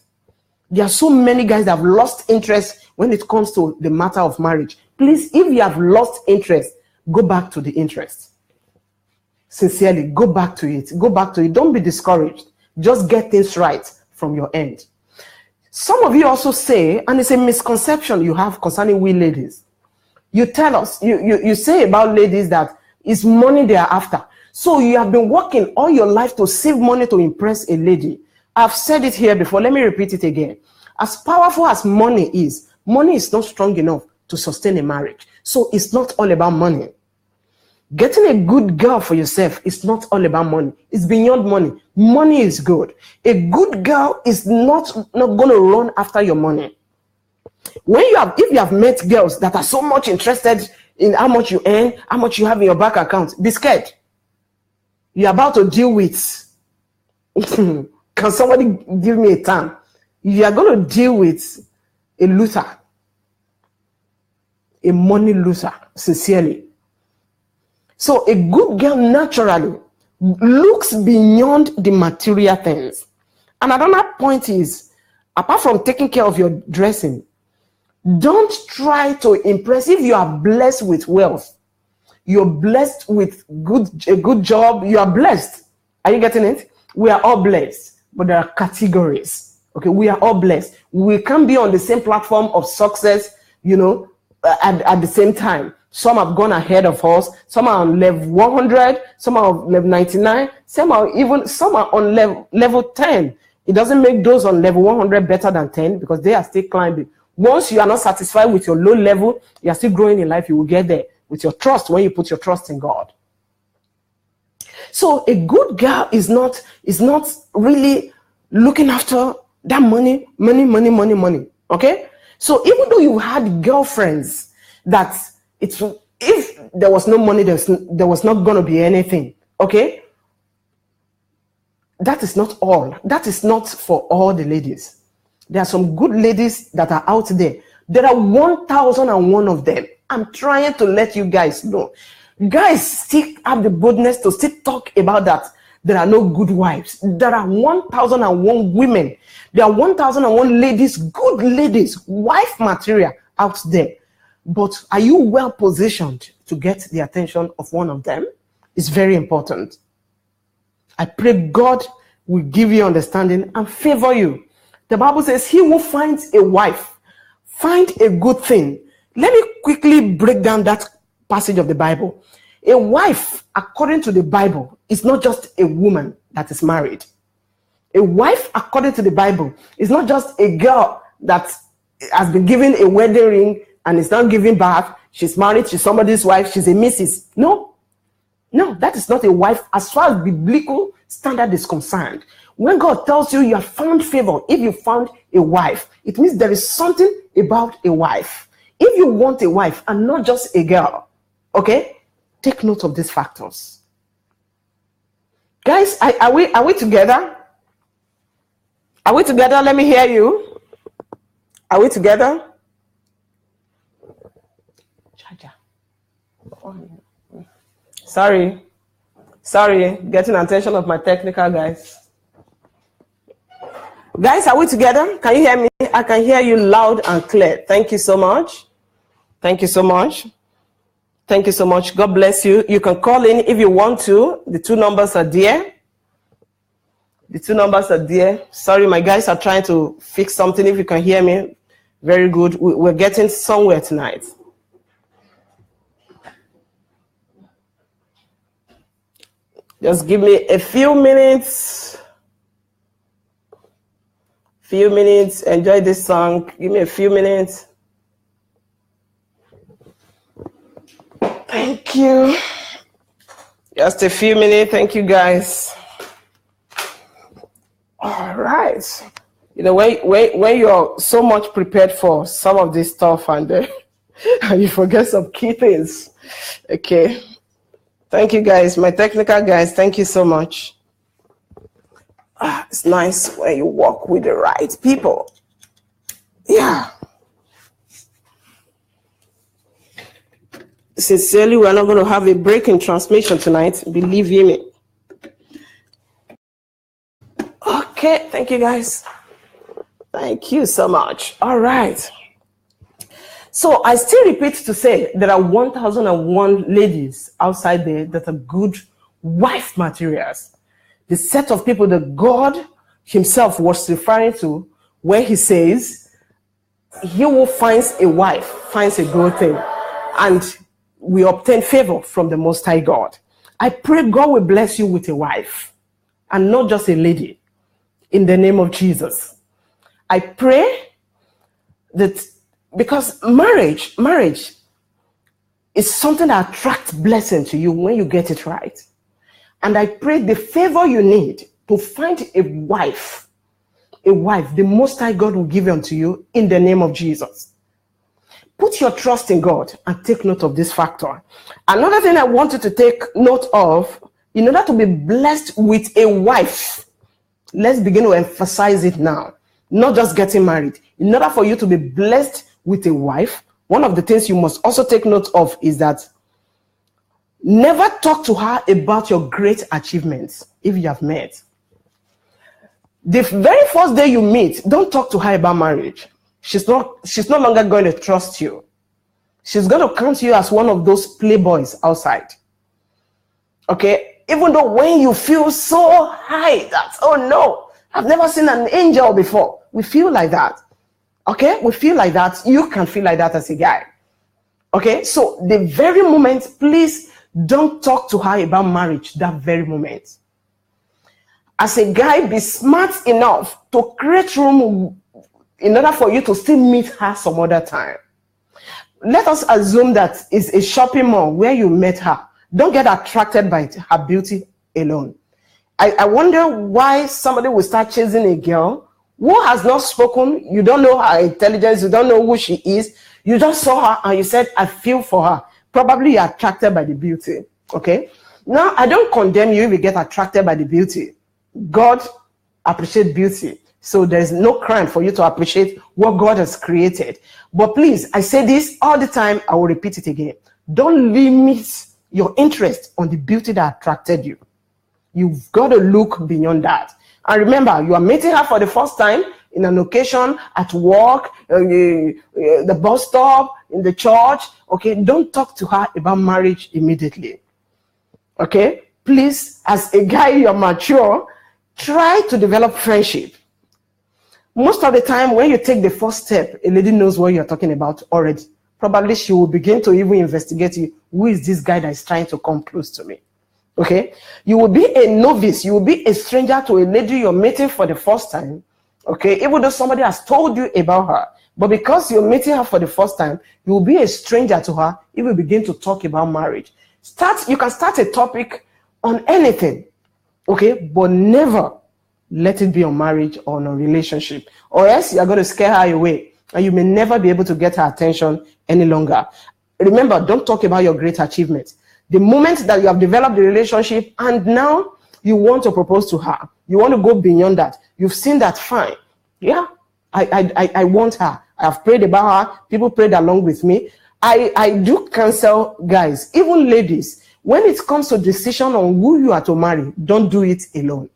There are so many guys that have lost interest when it comes to the matter of marriage. Please, if you have lost interest, go back to the interest. Sincerely, go back to it. Go back to it. Don't be discouraged. Just get things right from your end. Some of you also say, and it's a misconception you have concerning we ladies. You tell us, you say about ladies that it's money they are after. So you have been working all your life to save money to impress a lady. I've said it here before. Let me repeat it again. As powerful as money is not strong enough to sustain a marriage. So it's not all about money. Getting a good girl for yourself is not all about money. It's beyond money. Money is good. A good girl is not going to run after your money. If you have met girls that are so much interested in how much you earn, how much you have in your bank account, be scared. You're about to deal with, can somebody give me a term? You are going to deal with a loser, a money loser, sincerely. So a good girl naturally looks beyond the material things. And another point is, apart from taking care of your dressing, don't try to impress. If you are blessed with wealth, you're blessed with a good job, you are blessed. Are you getting it? We are all blessed, but there are categories. Okay, we are all blessed. We can't be on the same platform of success, at the same time. Some have gone ahead of us. Some are on level 100. Some are on level 99. Some are on level 10. It doesn't make those on level 100 better than 10 because they are still climbing. Once you are not satisfied with your low level, you are still growing in life. You will get there with your trust when you put your trust in God. So a good girl is not really looking after that money. Okay? So even though you had girlfriends that if there was no money, there was not going to be anything. Okay? That is not all. That is not for all the ladies. There are some good ladies that are out there. There are 1,001 of them. I'm trying to let you guys know. Guys still have the boldness to still talk about that. There are no good wives. There are 1,001 women. There are 1,001 ladies, good ladies, wife material out there. But are you well positioned to get the attention of one of them? It's very important. I pray God will give you understanding and favor you. The Bible says, he who finds a wife, find a good thing. Let me quickly break down that passage of the Bible. A wife, according to the Bible, is not just a woman that is married. A wife, according to the Bible, is not just a girl that has been given a wedding ring and is now giving birth. She's married, she's somebody's wife, she's a missus. No, that is not a wife as far as biblical standard is concerned. When God tells you you have found favor, if you found a wife, it means there is something about a wife. If you want a wife and not just a girl, okay, take note of these factors. Guys, are we together? Are we together? Let me hear you. Are we together? Charger. Sorry, getting attention of my technical guys. Guys, are we together? Can you hear me? I can hear you loud and clear. Thank you so much. Thank you so much. Thank you so much. God bless you. You can call in if you want to. The two numbers are there. The two numbers are there. Sorry, my guys are trying to fix something. If you can hear me, very good. We're getting somewhere tonight. Just give me a few minutes. Enjoy this song. Give me a few minutes. Thank you. Just a few minutes. Thank you, guys. All right. You know, when you're so much prepared for some of this stuff and you forget some key things. Okay. Thank you, guys. My technical guys, thank you so much. It's nice when you walk with the right people. Yeah. Sincerely, we're not going to have a break in transmission tonight. Believe you me. Okay. Thank you, guys. Thank you so much. All right. So I still repeat to say there are 1,001 ladies outside there that are good wife materials. The set of people that God himself was referring to, where he says, he who finds a wife finds a good thing, and we obtain favor from the Most High God. I pray God will bless you with a wife, and not just a lady, in the name of Jesus. I pray that, because marriage is something that attracts blessing to you when you get it right. And I pray the favor you need to find a wife, the Most High God will give unto you in the name of Jesus. Put your trust in God and take note of this factor. Another thing I want you to take note of, in order to be blessed with a wife, let's begin to emphasize it now, not just getting married. In order for you to be blessed with a wife, one of the things you must also take note of is that never talk to her about your great achievements if you have met. The very first day you meet, don't talk to her about marriage. She's no longer going to trust you. She's going to count you as one of those playboys outside. Okay? Even though when you feel so high that, oh no, I've never seen an angel before. We feel like that. Okay? We feel like that. You can feel like that as a guy. Okay? So the very moment, please don't talk to her about marriage that very moment. As a guy, be smart enough to create room in order for you to still meet her some other time. Let us assume that it's a shopping mall where you met her. Don't get attracted by her beauty alone. I wonder why somebody will start chasing a girl who has not spoken. You don't know her intelligence. You don't know who she is. You just saw her and you said, I feel for her. Probably you're attracted by the beauty. Okay? Now, I don't condemn you if you get attracted by the beauty. God appreciates beauty. So there's no crime for you to appreciate what God has created. But please, I say this all the time. I will repeat it again. Don't limit your interest on the beauty that attracted you. You've got to look beyond that. And remember, you are meeting her for the first time in an occasion, at work, the bus stop, in the church. Okay, don't talk to her about marriage immediately. Okay, please, as a guy, you're mature, try to develop friendship. Most of the time, when you take the first step, a lady knows what you're talking about already. Probably she will begin to even investigate you. Who is this guy that is trying to come close to me? Okay, you will be a novice. You will be a stranger to a lady you're meeting for the first time. Okay, even though somebody has told you about her, but because you're meeting her for the first time, you will be a stranger to her if you begin to talk about marriage. You can start a topic on anything, okay, but never let it be on marriage or on a relationship, or else you're going to scare her away. and you may never be able to get her attention any longer. Remember, don't talk about your great achievements. The moment that you have developed the relationship and now you want to propose to her, you want to go beyond that. You've seen that, fine. Yeah, I want her. I've prayed about her. People prayed along with me. I do counsel guys, even ladies, when it comes to decision on who you are to marry, don't do it alone.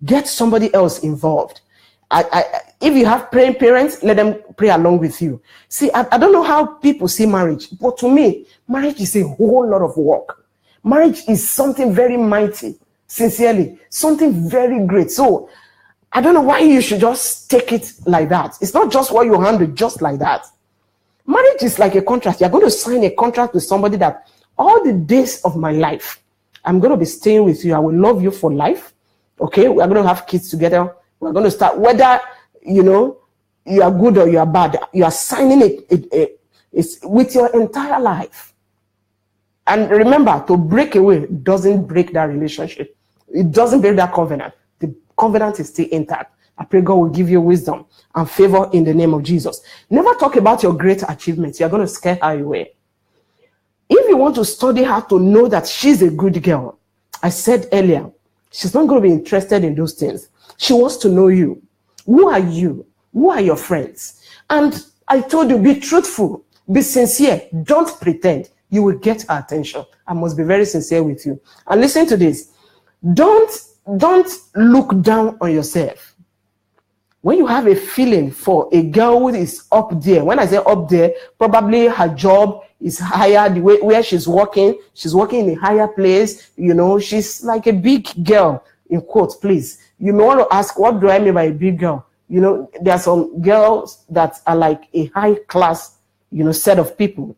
Get somebody else involved. If you have praying parents, let them pray along with you. See, I don't know how people see marriage, but to me, marriage is a whole lot of work. Marriage is something very mighty, sincerely, something very great. So I don't know why you should just take it like that. It's not just what you handle just like that. Marriage is like a contract. You're going to sign a contract with somebody that all the days of my life, I'm going to be staying with you. I will love you for life. Okay, we're going to have kids together. We're going to start, whether, you are good or you are bad, you are signing it with your entire life. And remember, to break away doesn't break that relationship. It doesn't break that covenant. The covenant is still intact. I pray God will give you wisdom and favor in the name of Jesus. Never talk about your great achievements. You're going to scare her away. If you want to study her to know that she's a good girl, I said earlier, she's not going to be interested in those things. She wants to know you. Who are you? Who are your friends? And I told you, be truthful, be sincere. Don't pretend. You will get her attention. I must be very sincere with you. And listen to this. Don't look down on yourself. When you have a feeling for a girl who is up there, when I say up there, probably her job is higher, the way where she's working in a higher place, she's like a big girl, in quotes, please. You may want to ask, what do I mean by a big girl? There are some girls that are like a high class, set of people.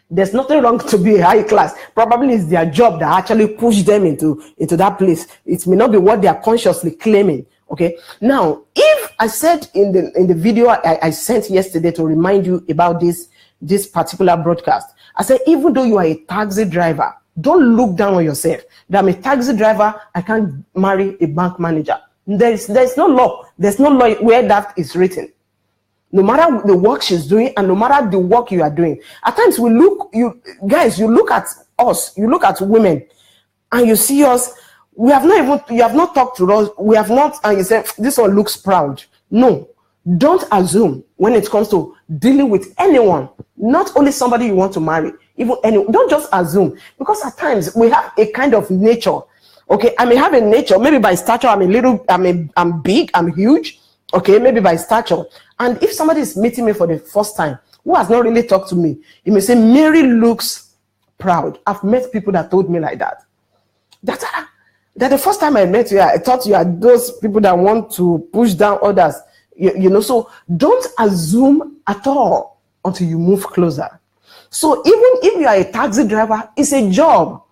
There's nothing wrong to be a high class. Probably it's their job that actually pushed them into that place. It may not be what they are consciously claiming. Okay. Now, if I said in the video I sent yesterday to remind you about this particular broadcast, I said, even though you are a taxi driver, don't look down on yourself. That I'm a taxi driver, I can't marry a bank manager. There's no law. There's no law where that is written. No matter the work she's doing and no matter the work you are doing. At times you look at us, you look at women and you see us, you have not talked to us, we have not, and you say, this one looks proud. No, don't assume when it comes to dealing with anyone, not only somebody you want to marry, even anyone. Don't just assume, because at times we have a kind of nature. Okay, I may have a nature, maybe by stature, I'm big, I'm huge. Okay, maybe by stature. And if somebody is meeting me for the first time, who has not really talked to me, you may say, Mary looks proud. I've met people that told me like that. That the first time I met you, I thought you are those people that want to push down others. So don't assume at all until you move closer. So even if you are a taxi driver, it's a job.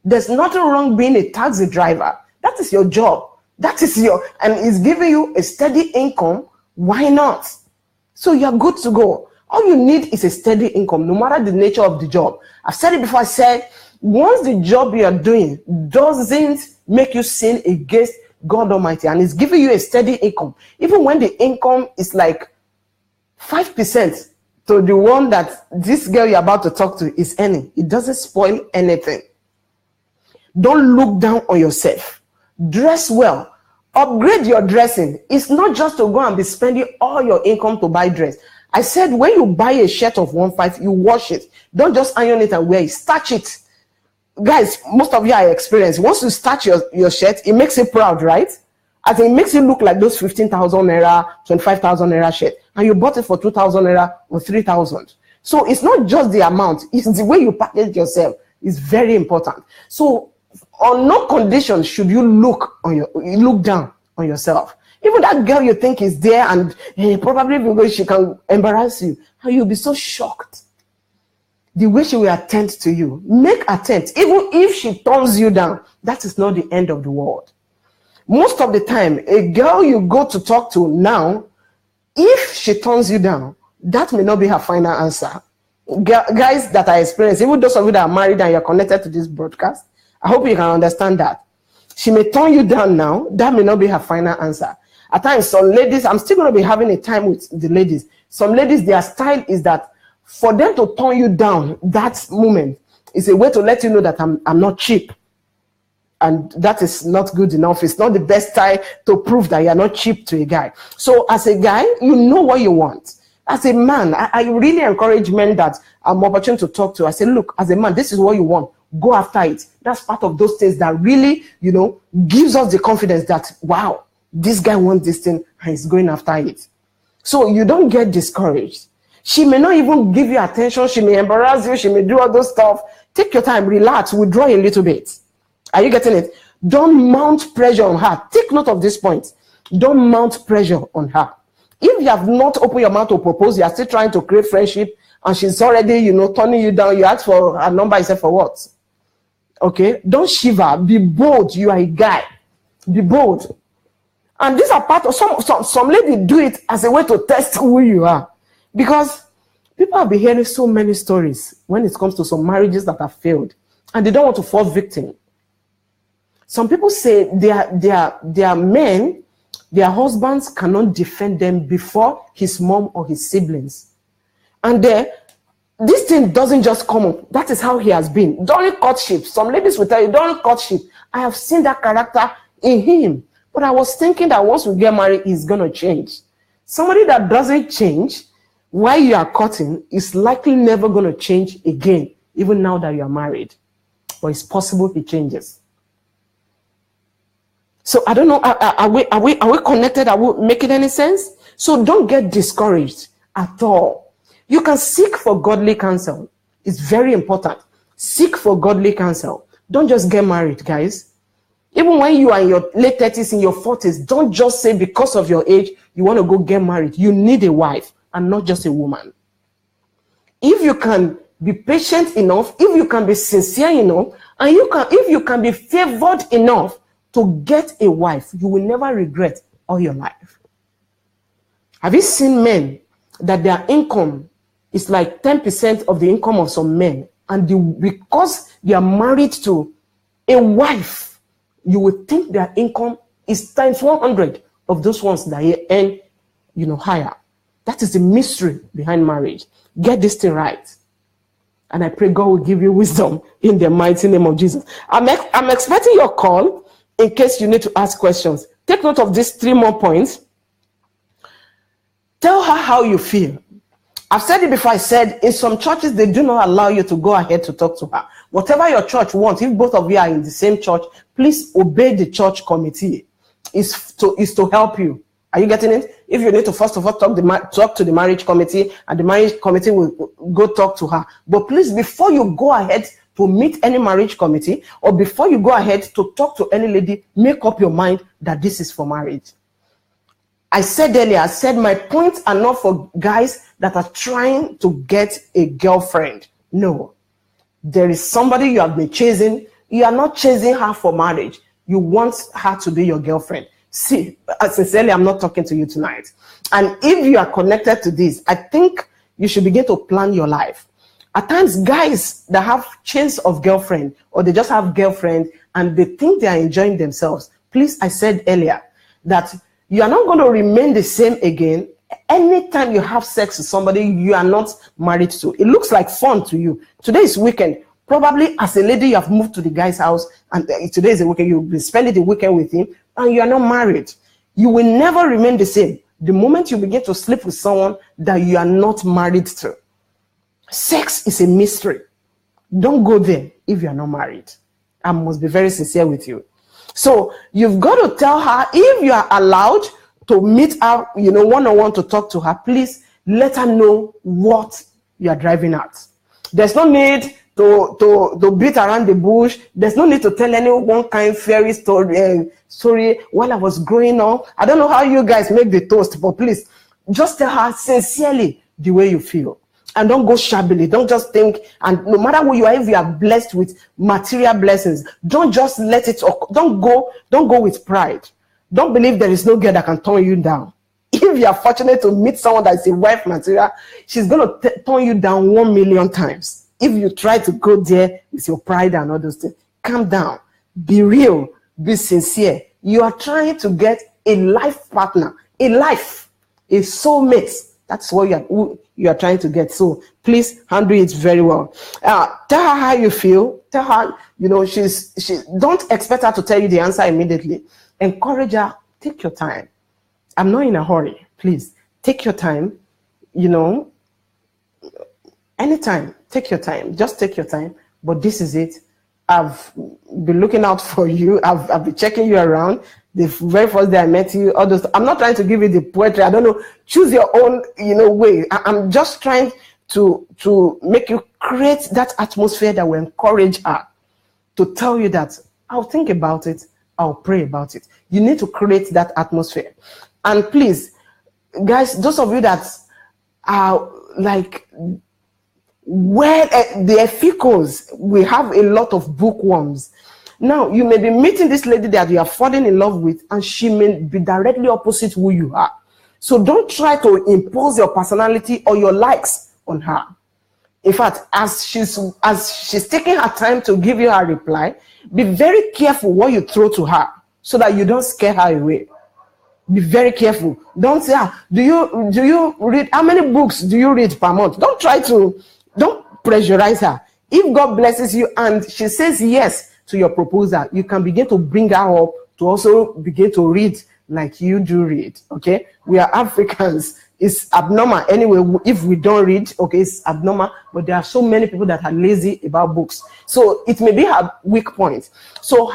There's nothing wrong being a taxi driver. That is your job. And it's giving you a steady income. Why not? So you're good to go. All you need is a steady income, no matter the nature of the job. I've said it before. I said, once the job you are doing doesn't make you sin against God Almighty and it's giving you a steady income, even when the income is like 5% to the one that this girl you're about to talk to is earning, it doesn't spoil anything. Don't look down on yourself. Dress well. Upgrade your dressing. It's not just to go and be spending all your income to buy dress. I said when you buy a shirt of 1.5, you wash it. Don't just iron it and wear it. Starch it. Guys, most of you are experienced. Once you starch your shirt, it makes you proud, right? As it makes you look like those 15,000 naira, 25,000 naira shirt. And you bought it for 2,000 naira or 3,000. So it's not just the amount. It's the way you package yourself. It's very important. So on no condition should you look down on yourself. Even that girl you think is there and probably because she can embarrass you, and you'll be so shocked. The way she will attend to you, make attempt. Even if she turns you down, that is not the end of the world. Most of the time, a girl you go to talk to now, if she turns you down, that may not be her final answer. Guys that are experienced, even those of you that are married and you're connected to this broadcast, I hope you can understand that. She may turn you down now, that may not be her final answer. At times, some ladies, I'm still going to be having a time with the ladies. Some ladies, their style is that for them to turn you down, that moment is a way to let you know that I'm not cheap. And that is not good enough. It's not the best time to prove that you're not cheap to a guy. So as a guy, you know what you want. As a man, I really encourage men that I'm opportune to talk to. I say, look, as a man, this is what you want. Go after it. That's part of those things that really, gives us the confidence that, wow, this guy wants this thing and he's going after it. So you don't get discouraged. She may not even give you attention. She may embarrass you. She may do all those stuff. Take your time, relax, withdraw a little bit. Are you getting it? Don't mount pressure on her. Take note of this point. Don't mount pressure on her. If you have not opened your mouth to propose, you are still trying to create friendship, and she's already, turning you down. You ask for a number, you say for what? Okay? Don't shiver. Be bold. You are a guy. Be bold. And these are part of some ladies do it as a way to test who you are. Because people have been hearing so many stories when it comes to some marriages that have failed, and they don't want to fall victim. Some people say their men, their husbands cannot defend them before his mom or his siblings. And this thing doesn't just come up. That is how he has been. During courtship, some ladies will tell you, during courtship, I have seen that character in him. But I was thinking that once we get married, he's going to change. Somebody that doesn't change while you are courting is likely never going to change again, even now that you are married. But it's possible he changes. So I don't know, are we connected? Are we making any sense? So don't get discouraged at all. You can seek for godly counsel. It's very important. Seek for godly counsel. Don't just get married, guys. Even when you are in your late 30s, in your 40s, don't just say because of your age, you want to go get married. You need a wife and not just a woman. If you can be patient enough, if you can be sincere enough, and if you can be favored enough to get a wife, you will never regret all your life. Have you seen men that their income is like 10% of the income of some men, and because they are married to a wife, you would think their income is times 100 of those ones that earn, higher. That is the mystery behind marriage. Get this thing right. And I pray God will give you wisdom in the mighty name of Jesus. I'm expecting your call in case you need to ask questions. Take note of these 3 more points. Tell her how you feel. I've said it before. I said in some churches, they do not allow you to go ahead to talk to her. Whatever your church wants, if both of you are in the same church, please obey the church committee. Is to help you. Are you getting it? If you need to first of all talk to the marriage committee, and the marriage committee will go talk to her. But please, before you go ahead to meet any marriage committee, or before you go ahead to talk to any lady, make up your mind that this is for marriage. I said earlier, my points are not for guys that are trying to get a girlfriend. No. There is somebody you have been chasing. You are not chasing her for marriage. You want her to be your girlfriend. See, sincerely, I'm not talking to you tonight. And if you are connected to this, I think you should begin to plan your life. At times, guys that have chains of girlfriend, or they just have girlfriend and they think they are enjoying themselves. Please, I said earlier that you are not going to remain the same again. Anytime you have sex with somebody you are not married to, it looks like fun to you. Today is weekend. Probably as a lady, you have moved to the guy's house, and today is a weekend. You'll be spending the weekend with him, and you are not married. You will never remain the same. The moment you begin to sleep with someone that you are not married to. Sex is a mystery. Don't go there if you are not married. I must be very sincere with you. So you've got to tell her, if you are allowed to meet her, one-on-one to talk to her, please let her know what you are driving at. There's no need to beat around the bush. There's no need to tell any one kind fairy story while I was growing up. I don't know how you guys make the toast, but please just tell her sincerely the way you feel. And don't go shabbily. Don't just think, and no matter who you are, if you are blessed with material blessings, don't just let it, don't go with pride. Don't believe there is no girl that can turn you down. If you are fortunate to meet someone that is a wife material, she's going to turn you down 1 million times. If you try to go there with your pride and all those things, calm down. Be real. Be sincere. You are trying to get a life partner, a soulmate. That's what you are trying to get. So please handle it very well. Tell her how you feel. Tell her, don't expect her to tell you the answer immediately. Encourage her. Take your time. I'm not in a hurry. Please take your time. Anytime. Take your time. Just take your time. But this is it. I've been looking out for you. I've been checking you around. The very first day I met you, all those. I'm not trying to give you the poetry. I don't know. Choose your own, way. I'm just trying to make you create that atmosphere that will encourage her to tell you that I'll think about it. I'll pray about it. You need to create that atmosphere. And please, guys, those of you that are like, where the efficos, we have a lot of bookworms. Now, you may be meeting this lady that you are falling in love with, and she may be directly opposite who you are. So don't try to impose your personality or your likes on her. In fact, as she's taking her time to give you her reply, be very careful what you throw to her so that you don't scare her away. Be very careful. Don't say, do you read, how many books do you read per month? Don't pressurize her. If God blesses you and she says yes to your proposal, you can begin to bring her up to also begin to read like you do read. Okay, we are Africans. It's abnormal anyway if we don't read. Okay, it's abnormal, but there are so many people that are lazy about books, so it may be her weak point. So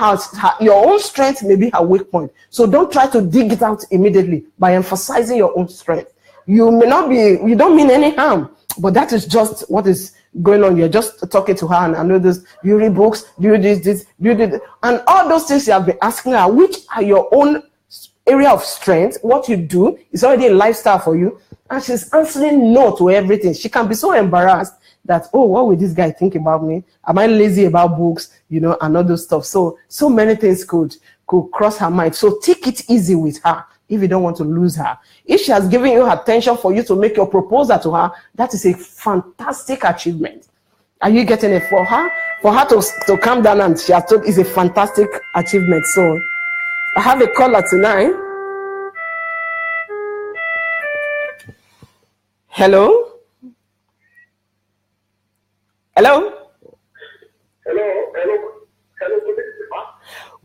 your own strength may be her weak point, so don't try to dig it out immediately by emphasizing your own strength. You don't mean any harm, but that is just what is going on. You're just talking to her, and I know this. Do you read books? Do you do this? Do you do that? And all those things you have been asking her, which are your own area of strength, what you do is already a lifestyle for you, and she's answering no to everything. She can be so embarrassed that, oh, what will this guy think about me? Am I lazy about books? And all those stuff. So many things could cross her mind. So take it easy with her if you don't want to lose her. If she has given you her attention for you to make your proposal to her, that is a fantastic achievement. Are you getting it? For her to calm down and she has told is a fantastic achievement. So I have a caller tonight. Hello?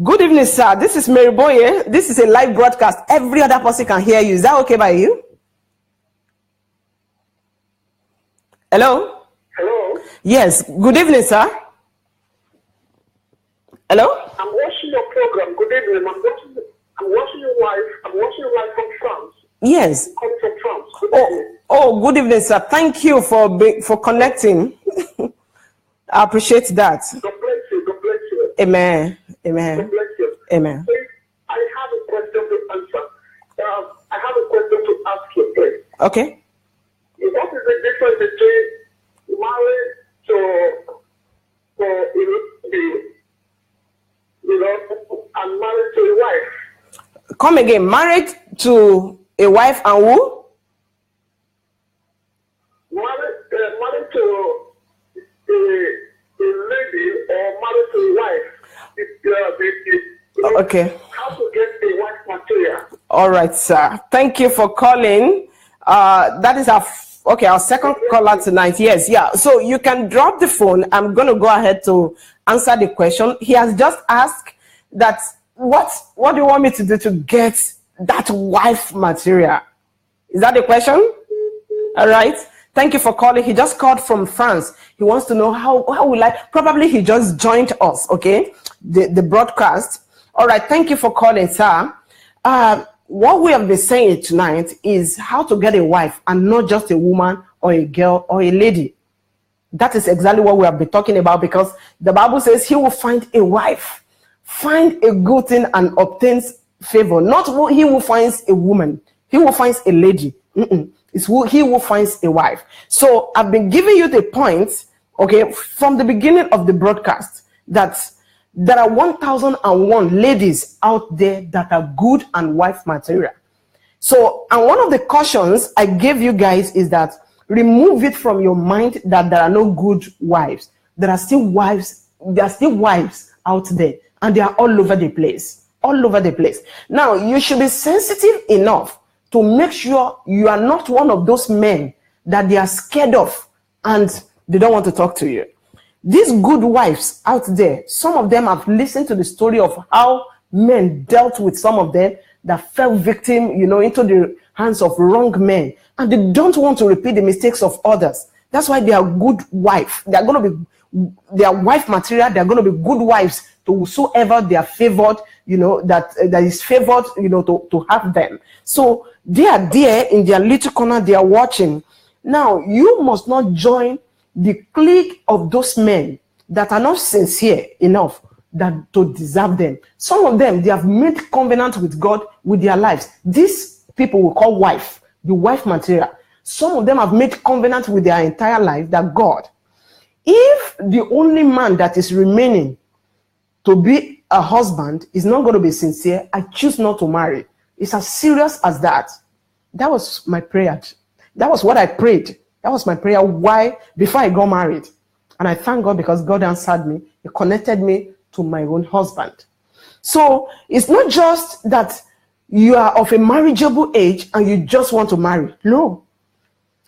Good evening, sir. This is Mary Boye. This is a live broadcast. Every other person can hear you. Is that okay by you? Hello? Yes. Good evening, sir. Hello? I'm watching your program. Good evening. I'm watching you live. I'm watching you live from France. Yes. I'm coming from France. Good evening. Good evening, sir. Thank you for connecting. I appreciate that. God bless you. God bless you. Amen. God bless you. Amen. Please, I have a question to answer. I have a question to ask you, please. Okay. What is the difference between marriage and married to a wife? Come again. Married to a wife and who? Married to a lady or married to a wife. Okay. How to get a wife material. All right, sir. Thank you for calling. That is our second caller tonight. Yes, yeah. So you can drop the phone. I'm going to go ahead to answer the question. He has just asked that what do you want me to do to get that wife material? Is that the question? All right. Thank you for calling. He just called from France. He wants to know how will I, probably he just joined us, okay? The broadcast. All right. Thank you for calling, sir. What we have been saying tonight is how to get a wife and not just a woman or a girl or a lady. That is exactly what we have been talking about, because the Bible says he will find a wife, find a good thing and obtains favor. Not he who finds a woman, he who finds a lady. It's he who finds a wife. So I've been giving you the point, okay, from the beginning of the broadcast, that there are 1,001 ladies out there that are good and wife material. So, and one of the cautions I gave you guys is that remove it from your mind that there are no good wives. There are still wives out there, and they are all over the place. all over the place. Now, you should be sensitive enough to make sure you are not one of those men that they are scared of and they don't want to talk to you. These good wives out there, some of them have listened to the story of how men dealt with some of them that fell victim, into the hands of wrong men, and they don't want to repeat the mistakes of others. That's why they are good wife. They are going to be their wife material. They are going to be good wives to whosoever they are favored, that is favored, to have them. So they are there in their little corner. They are watching. Now, you must not join the clique of those men that are not sincere enough that to deserve them. Some of them, they have made covenant with God with their lives. These people we call wife, the wife material. Some of them have made covenant with their entire life that God, if the only man that is remaining to be a husband is not going to be sincere, I choose not to marry. It's as serious as that. That was my prayer. That was what I prayed. That was my prayer. Why? Before I got married. And I thank God because God answered me. He connected me to my own husband. So it's not just that you are of a marriageable age and you just want to marry. No.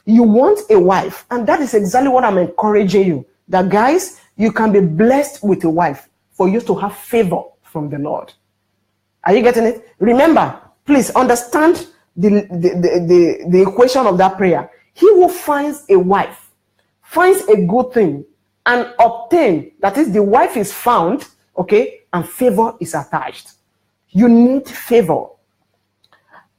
You want a wife. And that is exactly what I'm encouraging you. That guys, you can be blessed with a wife for you to have favor from the Lord. Are you getting it? Remember, please understand the equation of that prayer. He who finds a wife finds a good thing and obtain, that is, the wife is found, okay, and favor is attached. You need favor.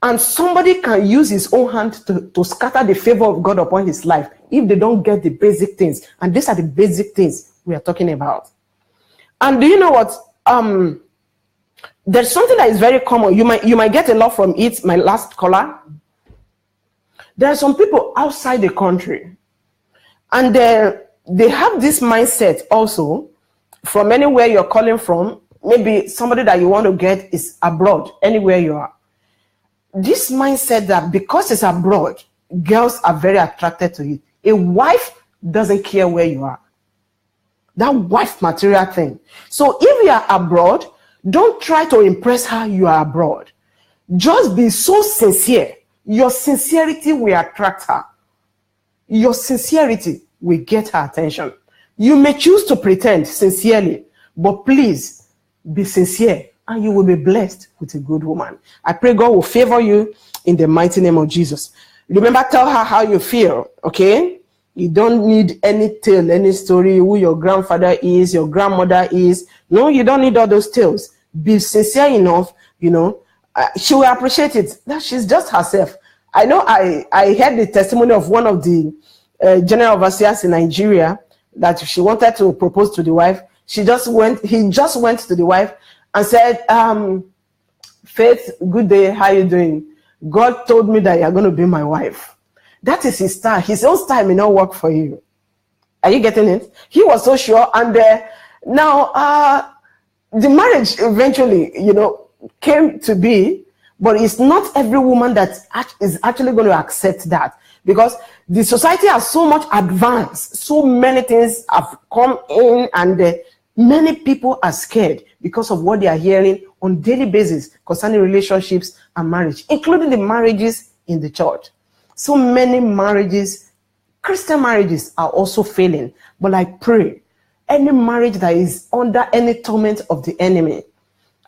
And somebody can use his own hand to scatter the favor of God upon his life if they don't get the basic things. And these are the basic things we are talking about. And do you know what? There's something that is very common. You might get a lot from it, my last caller. There are some people outside the country, and they have this mindset also from anywhere you're calling from. Maybe somebody that you want to get is abroad, anywhere you are. This mindset that because it's abroad, girls are very attracted to it. A wife doesn't care where you are. That wife material thing. So if you are abroad, don't try to impress her you are abroad. Just be so sincere. Your sincerity will attract her. Your sincerity will get her attention. You may choose to pretend sincerely, but please be sincere and you will be blessed with a good woman. I pray God will favor you in the mighty name of Jesus. Remember, tell her how you feel, okay? You don't need any tale, any story, who your grandfather is, your grandmother is. No, you don't need all those tales. Be sincere enough, she will appreciate it. That she's just herself. I know I heard the testimony of one of the general overseers in Nigeria that she wanted to propose to the wife. He just went to the wife and said, Faith, good day, how you doing? God told me that you're going to be my wife. That is his style. His own style may not work for you. Are you getting it? He was so sure. And now the marriage eventually, came to be, but it's not every woman that is actually going to accept that, because the society has so much advanced. So many things have come in, and many people are scared because of what they are hearing on daily basis concerning relationships and marriage, including the marriages in the church. So many marriages, Christian marriages, are also failing. But I pray, any marriage that is under any torment of the enemy,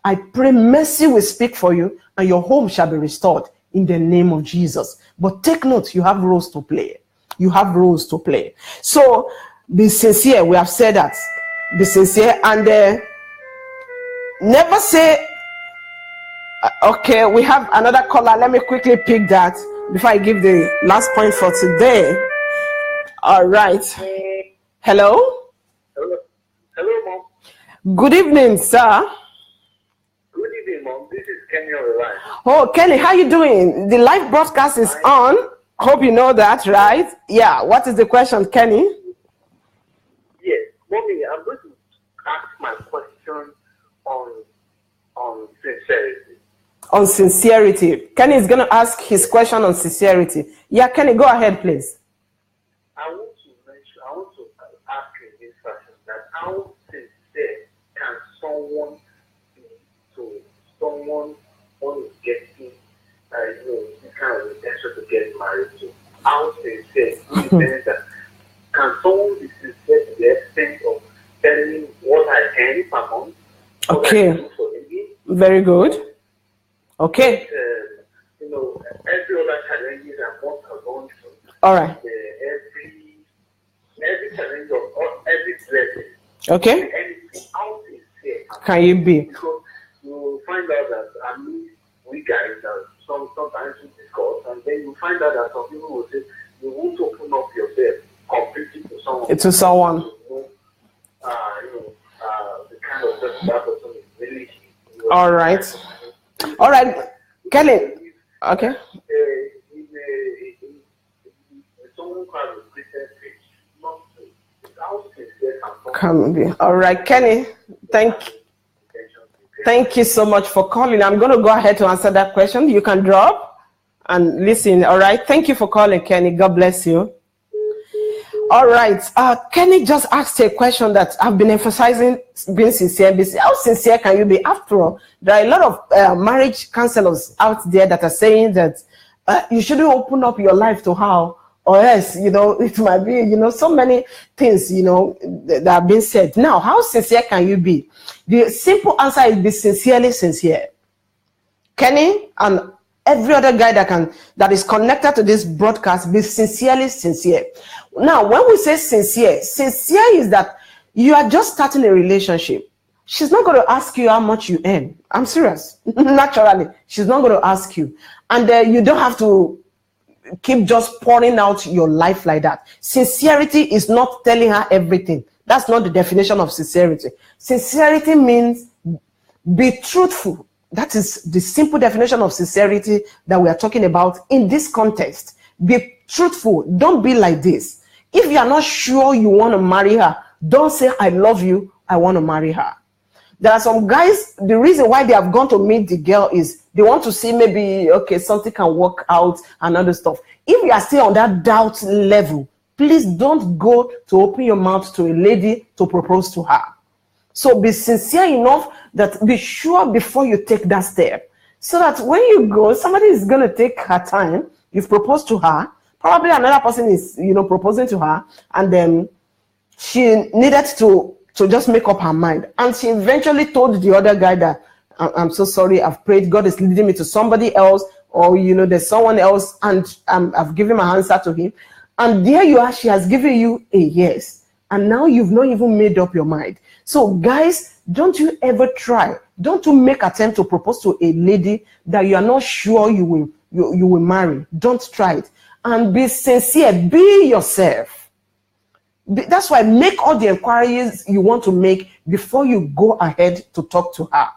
I pray mercy will speak for you and your home shall be restored in the name of Jesus. But take note, you have roles to play. You have roles to play. So be sincere. We have said that. Be sincere and never say, okay, we have another caller. Let me quickly pick that before I give the last point for today. All right. Hello? Hello, Mom. Good evening, sir. Good evening, Mom. This is Kenny on the line. Oh, Kenny, how you doing? The live broadcast is on. Hope you know that, right? Yeah. What is the question, Kenny? Yes, Mommy, I'm going to ask my question on sincerity. On sincerity. Kenny is going to ask his question on sincerity. Yeah, Kenny, go ahead, please. I want to ask you this question: that how sincere can someone be to someone is getting, this kind of intention to get married to, how sincere in the sense that can someone be sincere to the extent of telling me what I can per month? Okay. Very good. Okay. Every other challenges I want to go through. All right. Every challenge of every blessing. Okay. Anything out is here. Can you be? Because you find out that we guys that sometimes we discuss, and then you find out that some people will say you won't open up yourself completely to someone. To someone. The kind of person that person is really. All right. All right, Kelly. Okay. Someone has a Christian faith, not how sincere can be. All right, Kenny. Thank you so much for calling. I'm going to go ahead to answer that question. You can drop and listen. All right. Thank you for calling, Kenny. God bless you. All right. Kenny just asked a question that I've been emphasizing, being sincere. How sincere can you be? After all, there are a lot of marriage counselors out there that are saying that you shouldn't open up your life to her, or else, it might be, so many things, that are being said. Now, how sincere can you be? The simple answer is be sincerely sincere. Kenny and every other guy that is connected to this broadcast, be sincerely sincere. Now, when we say sincere is that you are just starting a relationship. She's not going to ask you how much you earn. I'm serious. Naturally, she's not going to ask you. And you don't have to keep just pouring out your life like that. Sincerity is not telling her everything. That's not the definition of sincerity. Sincerity means be truthful. That is the simple definition of sincerity that we are talking about in this context. Be truthful. Don't be like this. If you are not sure you want to marry her, don't say, I love you, I want to marry her. There are some guys, the reason why they have gone to meet the girl is they want to see maybe, okay, something can work out and other stuff. If you are still on that doubt level, please don't go to open your mouth to a lady to propose to her. So be sincere enough that be sure before you take that step. So that when you go, somebody is going to take her time. You've proposed to her. Probably another person is, proposing to her. And then she needed to just make up her mind. And she eventually told the other guy that, I'm so sorry, I've prayed, God is leading me to somebody else, or, there's someone else, and I've given my answer to him. And there you are, she has given you a yes. And now you've not even made up your mind. So guys, don't you ever try. Don't you make attempt to propose to a lady that you are not sure you will marry. Don't try it. And be sincere. Be yourself. That's why make all the inquiries you want to make before you go ahead to talk to her.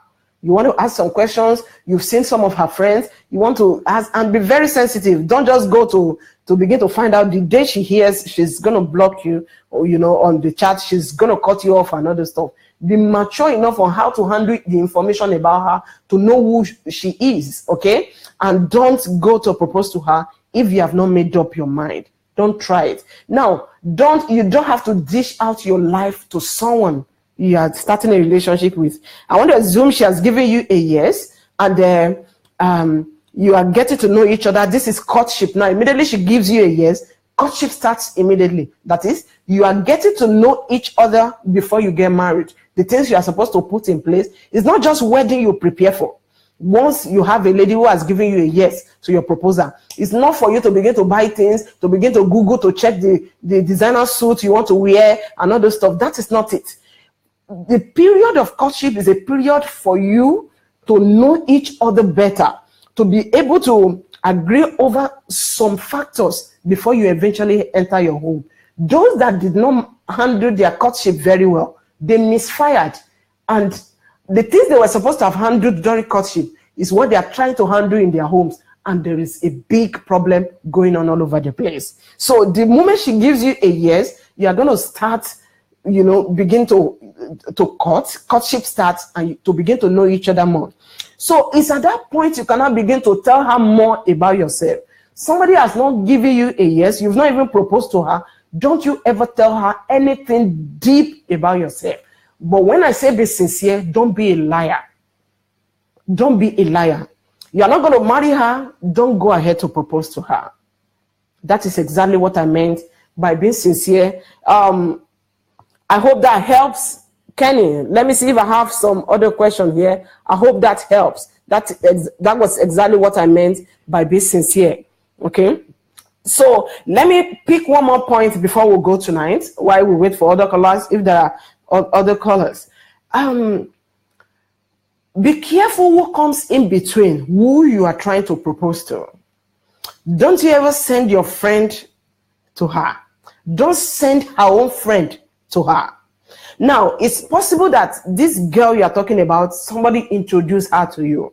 You want to ask some questions. You've seen some of her friends. You want to ask and be very sensitive. Don't just go to begin to find out the day she hears she's going to block you, or, on the chat, she's going to cut you off and other stuff. Be mature enough on how to handle the information about her to know who she is, okay? And don't go to propose to her if you have not made up your mind. Don't try it. Now, you don't have to dish out your life to someone you are starting a relationship with. I want to assume she has given you a yes, and you are getting to know each other. This is courtship. Now, immediately she gives you a yes, courtship starts immediately. That is, you are getting to know each other before you get married. The things you are supposed to put in place is not just wedding you prepare for. Once you have a lady who has given you a yes to your proposal, it's not for you to begin to buy things, to begin to Google, to check the designer suit you want to wear and other stuff. That is not it. The period of courtship is a period for you to know each other better, to be able to agree over some factors before you eventually enter your home. Those that did not handle their courtship very well, they misfired. And the things they were supposed to have handled during courtship is what they are trying to handle in their homes. And there is a big problem going on all over the place. So the moment she gives you a yes, you are going to start, begin to courtship starts, and to begin to know each other more. So it's at that point you cannot begin to tell her more about yourself. Somebody has not given you a yes, you've not even proposed to her. Don't you ever tell her anything deep about yourself. But when I say be sincere, don't be a liar. Don't be a liar. You are not going to marry her. Don't go ahead to propose to her. That is exactly what I meant by being sincere. I hope that helps. Kenny, let me see if I have some other question here. I hope that helps. That was exactly what I meant by being sincere. Okay. So let me pick one more point before we go tonight, while we wait for other callers, if there are other callers. Be careful who comes in between who you are trying to propose to. Don't you ever send your friend to her. Don't send her own friend to her. Now, it's possible that this girl you are talking about, somebody introduced her to you.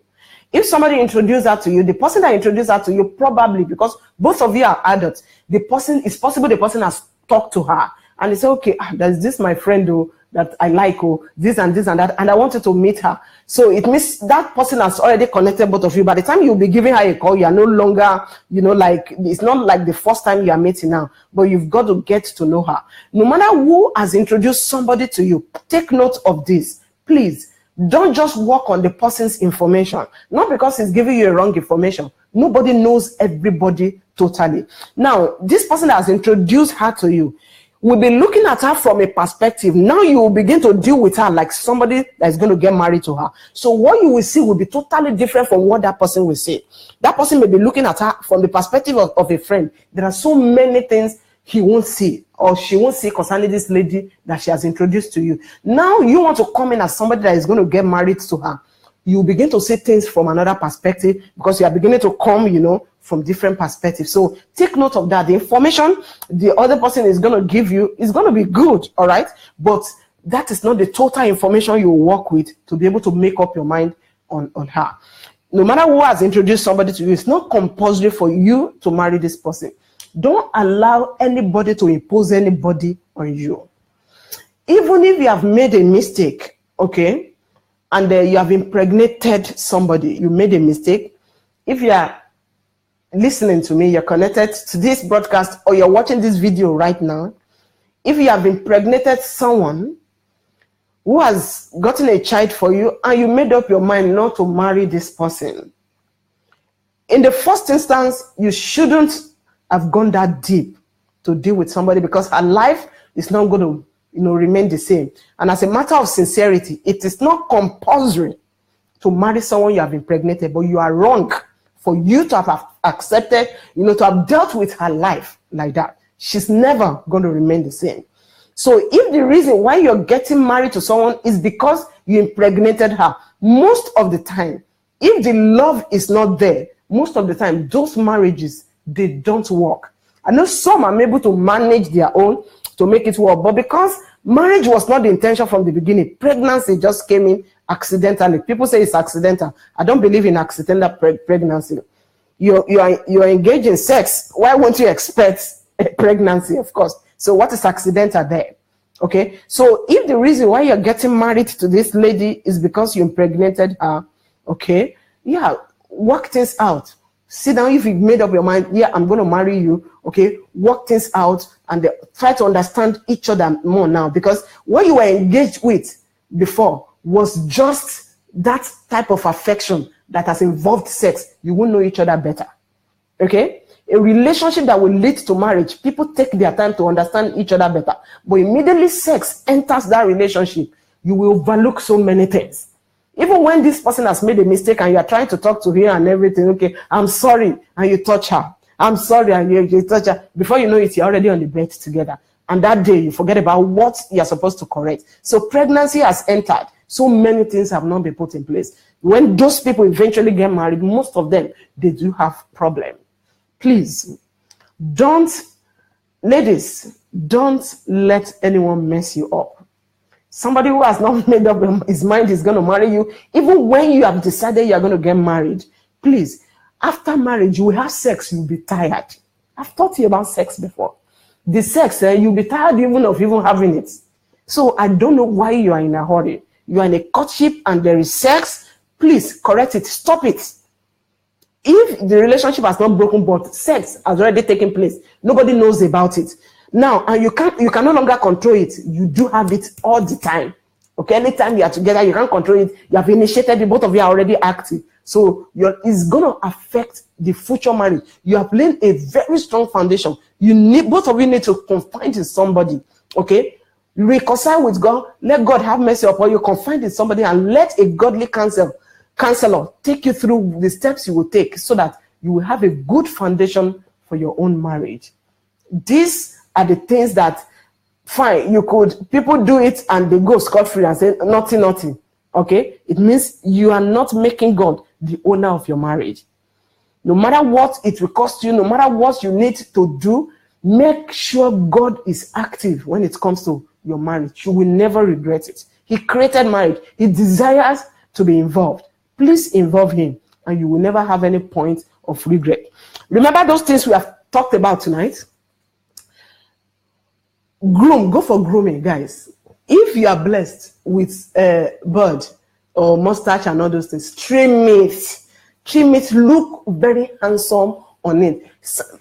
If somebody introduced her to you, the person that introduced her to you, probably because both of you are adults, it's possible the person has talked to her and they say, okay, there's this my friend who that I like, this and that, and I wanted to meet her. So it means that person has already connected both of you. By the time you'll be giving her a call, you are no longer, like, it's not like the first time you are meeting now, but you've got to get to know her. No matter who has introduced somebody to you, take note of this. Please, don't just work on the person's information. Not because he's giving you a wrong information. Nobody knows everybody totally. Now, this person that has introduced her to you, we'll be looking at her from a perspective. Now you will begin to deal with her like somebody that is going to get married to her. So what you will see will be totally different from what that person will say. That person may be looking at her from the perspective of a friend. There are so many things he won't see or she won't see concerning this lady that she has introduced to you. Now you want to come in as somebody that is going to get married to her. You begin to see things from another perspective because you are beginning to come, from different perspectives. So take note of that. The information the other person is going to give you is going to be good, all right? But that is not the total information you work with to be able to make up your mind on her. No matter who has introduced somebody to you, it's not compulsory for you to marry this person. Don't allow anybody to impose anybody on you. Even if you have made a mistake, okay, and you have impregnated somebody, you made a mistake. If you are listening to me, you're connected to this broadcast, or you're watching this video right now, if you have impregnated someone who has gotten a child for you and you made up your mind not to marry this person, in the first instance, you shouldn't have gone that deep to deal with somebody because her life is not going to remain the same. And as a matter of sincerity, it is not compulsory to marry someone you have impregnated, but you are wrong for you to have accepted, to have dealt with her life like that. She's never going to remain the same. So if the reason why you're getting married to someone is because you impregnated her, most of the time, if the love is not there, most of the time, those marriages, they don't work. I know some are able to manage their own to make it work, but because marriage was not the intention from the beginning, pregnancy just came in accidentally. People say it's accidental. I don't believe in accidental pregnancy. You're engaged in sex. Why won't you expect a pregnancy? Of course. So what is accidental there? Okay. So if the reason why you're getting married to this lady is because you impregnated her, okay, yeah, work things out. Sit down. If you've made up your mind, yeah, I'm going to marry you, okay, work things out and try to understand each other more now, because what you were engaged with before was just that type of affection that has involved sex. You will know each other better. Okay? A relationship that will lead to marriage, people take their time to understand each other better. But immediately sex enters that relationship, you will overlook so many things. Even when this person has made a mistake and you are trying to talk to her and everything, okay, I'm sorry, and you touch her. I'm sorry, and you touch her. Before you know it, you're already on the bed together. And that day, you forget about what you're supposed to correct. So pregnancy has entered. So many things have not been put in place. When those people eventually get married, most of them, they do have problems. Please, ladies, don't let anyone mess you up. Somebody who has not made up his mind is going to marry you, even when you have decided you are going to get married, please, after marriage, you will have sex, you'll be tired. I've taught you about sex before. The sex, you'll be tired even of having it. So I don't know why you are in a hurry. You are in a courtship and there is sex. Please correct it. Stop it. If the relationship has not broken, but sex has already taken place, nobody knows about it. Now, and you can no longer control it. You do have it all the time. Okay, anytime you are together, you can't control it. You have initiated it, both of you are already active. So it's going to affect the future marriage. You have laid a very strong foundation. Both of you need to confide in somebody. Okay, reconcile with God. Let God have mercy upon you. Confide in somebody and let a godly counselor take you through the steps you will take so that you will have a good foundation for your own marriage. These are the things that, fine, people do it and they go scot-free and say nothing. Okay, it means you are not making God the owner of your marriage. No matter what it will cost you, no matter what you need to do, make sure God is active when it comes to your marriage. You will never regret it. He created marriage. He desires to be involved. Please involve him and you will never have any point of regret. Remember those things we have talked about tonight? Go for grooming, guys. If you are blessed with bird or mustache and all those things, trim it, look very handsome on it.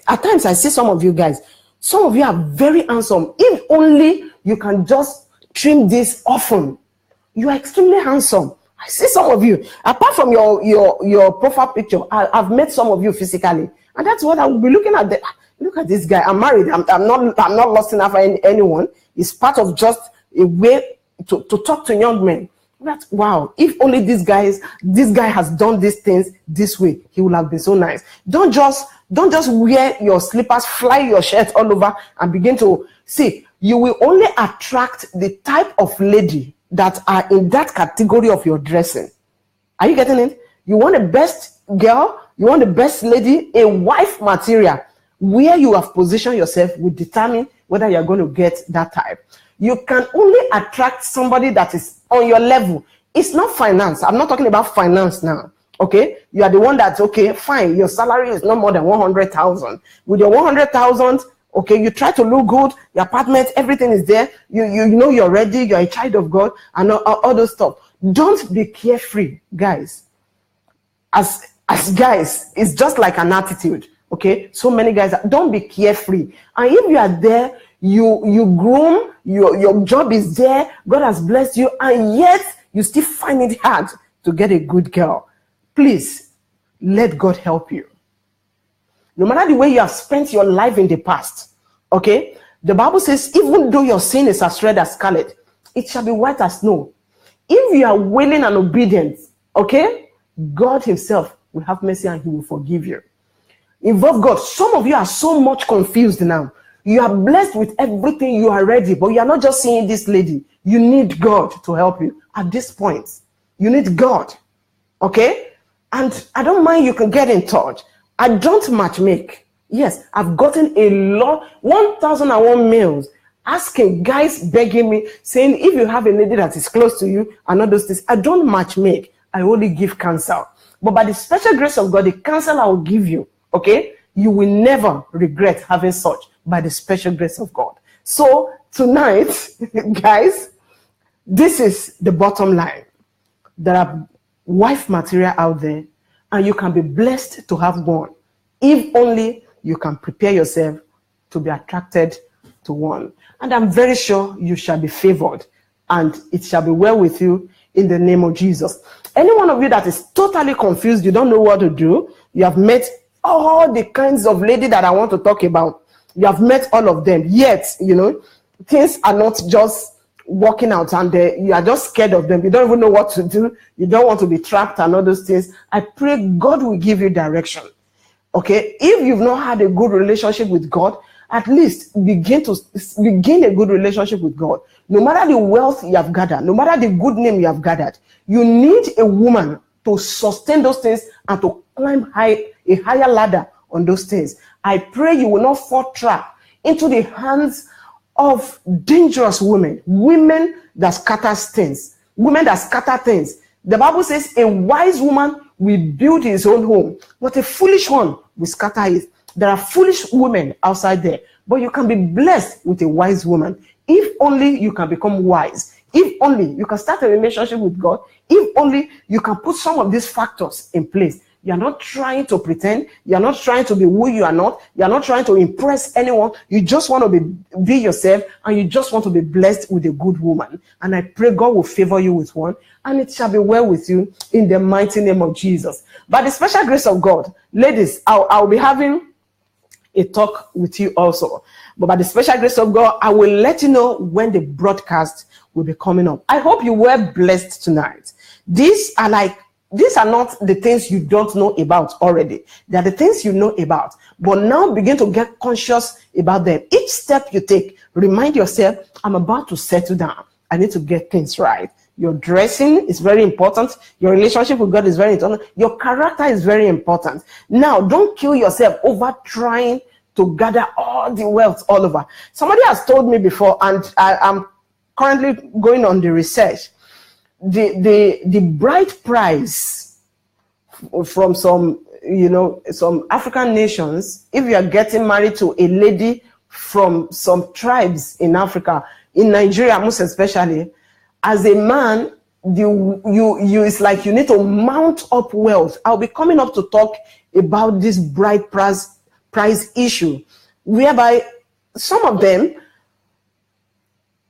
At times I see some of you guys, some of you are very handsome. If only you can just trim this often, you are extremely handsome. I see some of you, apart from your profile picture, I've met some of you physically, and that's what I will be looking at. Look at this guy. I'm married. I'm not lusting after anyone. It's part of just a way to talk to young men. That's wow. If only this guy has done these things this way, he would have been so nice. Don't just wear your slippers, fly your shirt all over, and begin to see. You will only attract the type of lady that are in that category of your dressing. Are you getting it? You want the best girl, you want the best lady, a wife material. Where you have positioned yourself will determine whether you're going to get that type. You can only attract somebody that is on your level. It's not finance. I'm not talking about finance now. Okay, you are the one that's okay, fine. Your salary is not more than 100,000. With your 100,000, okay, you try to look good. Your apartment, everything is there. You know you're ready. You're a child of God, and all those stuff. Don't be carefree, guys. As guys, it's just like an attitude. Okay, so many guys don't be carefree. And if you are there, you groom, your job is there, God has blessed you, and yet you still find it hard to get a good girl. Please let God help you. No matter the way you have spent your life in the past, okay, the Bible says, even though your sin is as red as scarlet, it shall be white as snow. If you are willing and obedient, okay, God himself will have mercy and he will forgive you. Involve God. Some of you are so much confused now. You are blessed with everything, you are ready, but you are not just seeing this lady. You need God to help you at this point. You need God. Okay? And I don't mind, you can get in touch. I don't matchmake. Yes, I've gotten a lot, 1,001 mails asking, guys begging me, saying if you have a lady that is close to you and all those things. I don't matchmake. I only give counsel. But by the special grace of God, the counsel I will give you, okay, you will never regret having such by the special grace of God. So tonight, guys, this is the bottom line. There are wife material out there, and you can be blessed to have one if only you can prepare yourself to be attracted to one. And I'm very sure you shall be favored, and it shall be well with you in the name of Jesus. Any one of you that is totally confused, you don't know what to do, you have met all the kinds of lady that I want to talk about. You have met all of them, yet, you know, things are not just working out, and you are just scared of them. You don't even know what to do. You don't want to be trapped and all those things. I pray God will give you direction. Okay, if you've not had a good relationship with God, at least begin a good relationship with God. No matter the wealth you have gathered, no matter the good name you have gathered, you need a woman to sustain those things and to climb a higher ladder on those things. I pray you will not fall trap into the hands of dangerous women that scatter things, women that scatter things. The Bible says a wise woman will build his own home, but a foolish one will scatter it. There are foolish women outside there, but you can be blessed with a wise woman. If only you can become wise. If only you can start a relationship with God. If only you can put some of these factors in place. You're not trying to pretend. You're not trying to be who you are not. You're not trying to impress anyone. You just want to be yourself, and you just want to be blessed with a good woman. And I pray God will favor you with one, and it shall be well with you in the mighty name of Jesus. By the special grace of God, ladies, I'll be having a talk with you also. But by the special grace of God, I will let you know when the broadcast will be coming up. I hope you were blessed tonight. These are not the things you don't know about already. They are the things you know about. But now begin to get conscious about them. Each step you take, remind yourself, I'm about to settle down. I need to get things right. Your dressing is very important. Your relationship with God is very important. Your character is very important. Now, don't kill yourself over trying to gather all the wealth all over. Somebody has told me before, and I'm currently going on the research. The bride price from some African nations, if you are getting married to a lady from some tribes in Africa, in Nigeria most especially, as a man, it's like you need to mount up wealth. I'll be coming up to talk about this bride price issue, whereby some of them,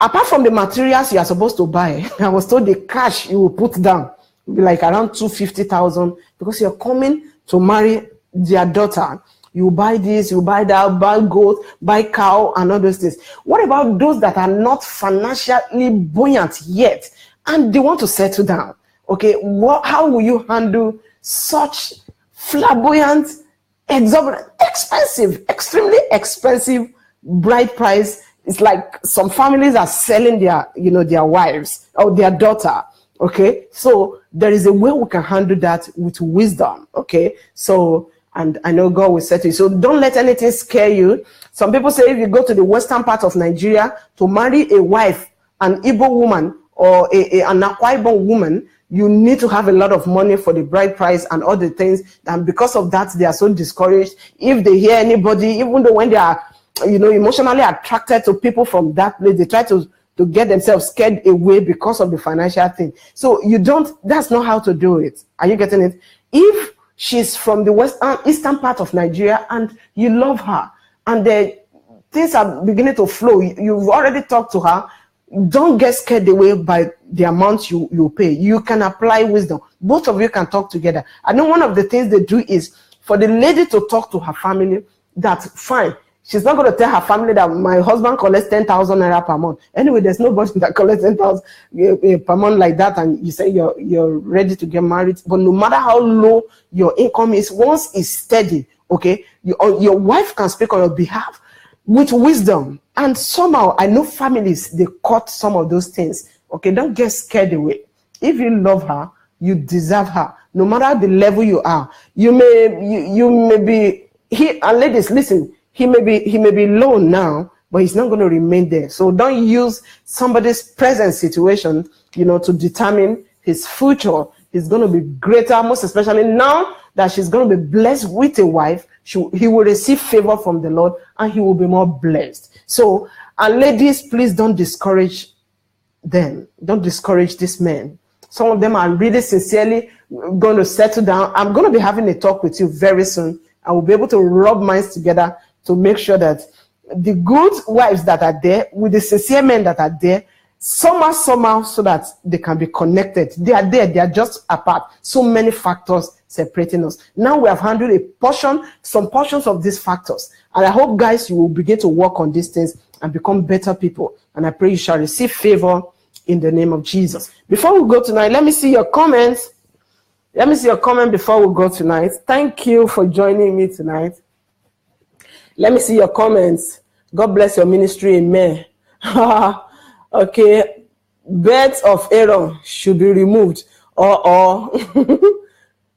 apart from the materials you are supposed to buy, I was told the cash you will put down will be like around 250,000, because you're coming to marry their daughter. You buy this, you buy that, buy goat, buy cow, and all those things. What about those that are not financially buoyant yet, and they want to settle down? Okay, how will you handle such flamboyant, exorbitant, expensive, extremely expensive bride price? It's like some families are selling their wives or their daughter. Okay, so there is a way we can handle that with wisdom. Okay, so, and I know God will set you. So don't let anything scare you. Some people say if you go to the western part of Nigeria to marry a wife, an Igbo woman or an Akwa Ibom woman, you need to have a lot of money for the bride price and all the things. And because of that, they are so discouraged. If they hear anybody, even though when they are, emotionally attracted to people from that place, they try to get themselves scared away because of the financial thing. So that's not how to do it. Are you getting it? If she's from the eastern part of Nigeria and you love her and things are beginning to flow, you've already talked to her, don't get scared away by the amount you pay. You can apply wisdom. Both of you can talk together. I know one of the things they do is for the lady to talk to her family. That's fine. She's not going to tell her family that my husband collects 10,000 naira per month. Anyway, there's nobody that collects 10,000 per month like that, and you say you're ready to get married. But no matter how low your income is, once it's steady, okay, your wife can speak on your behalf with wisdom. And somehow, I know families, they cut some of those things. Okay, don't get scared away. If you love her, you deserve her. No matter the level you are, you may be here. And ladies, listen. He may be low now, but he's not going to remain there. So don't use somebody's present situation, to determine his future. He's going to be greater, most especially now that she's going to be blessed with a wife. He will receive favor from the Lord, and he will be more blessed. So, and ladies, please don't discourage them. Don't discourage these men. Some of them are really sincerely going to settle down. I'm going to be having a talk with you very soon. I will be able to rub minds together to make sure that the good wives that are there with the sincere men that are there, somehow, so that they can be connected. They are there, they are just apart. So many factors separating us. Now we have handled some portions of these factors. And I hope, guys, you will begin to work on these things and become better people. And I pray you shall receive favor in the name of Jesus. Before we go tonight, let me see your comments. Let me see your comment before we go tonight. Thank you for joining me tonight. Let me see your comments. God bless your ministry. Amen. Okay. Birds of Aaron should be removed. Or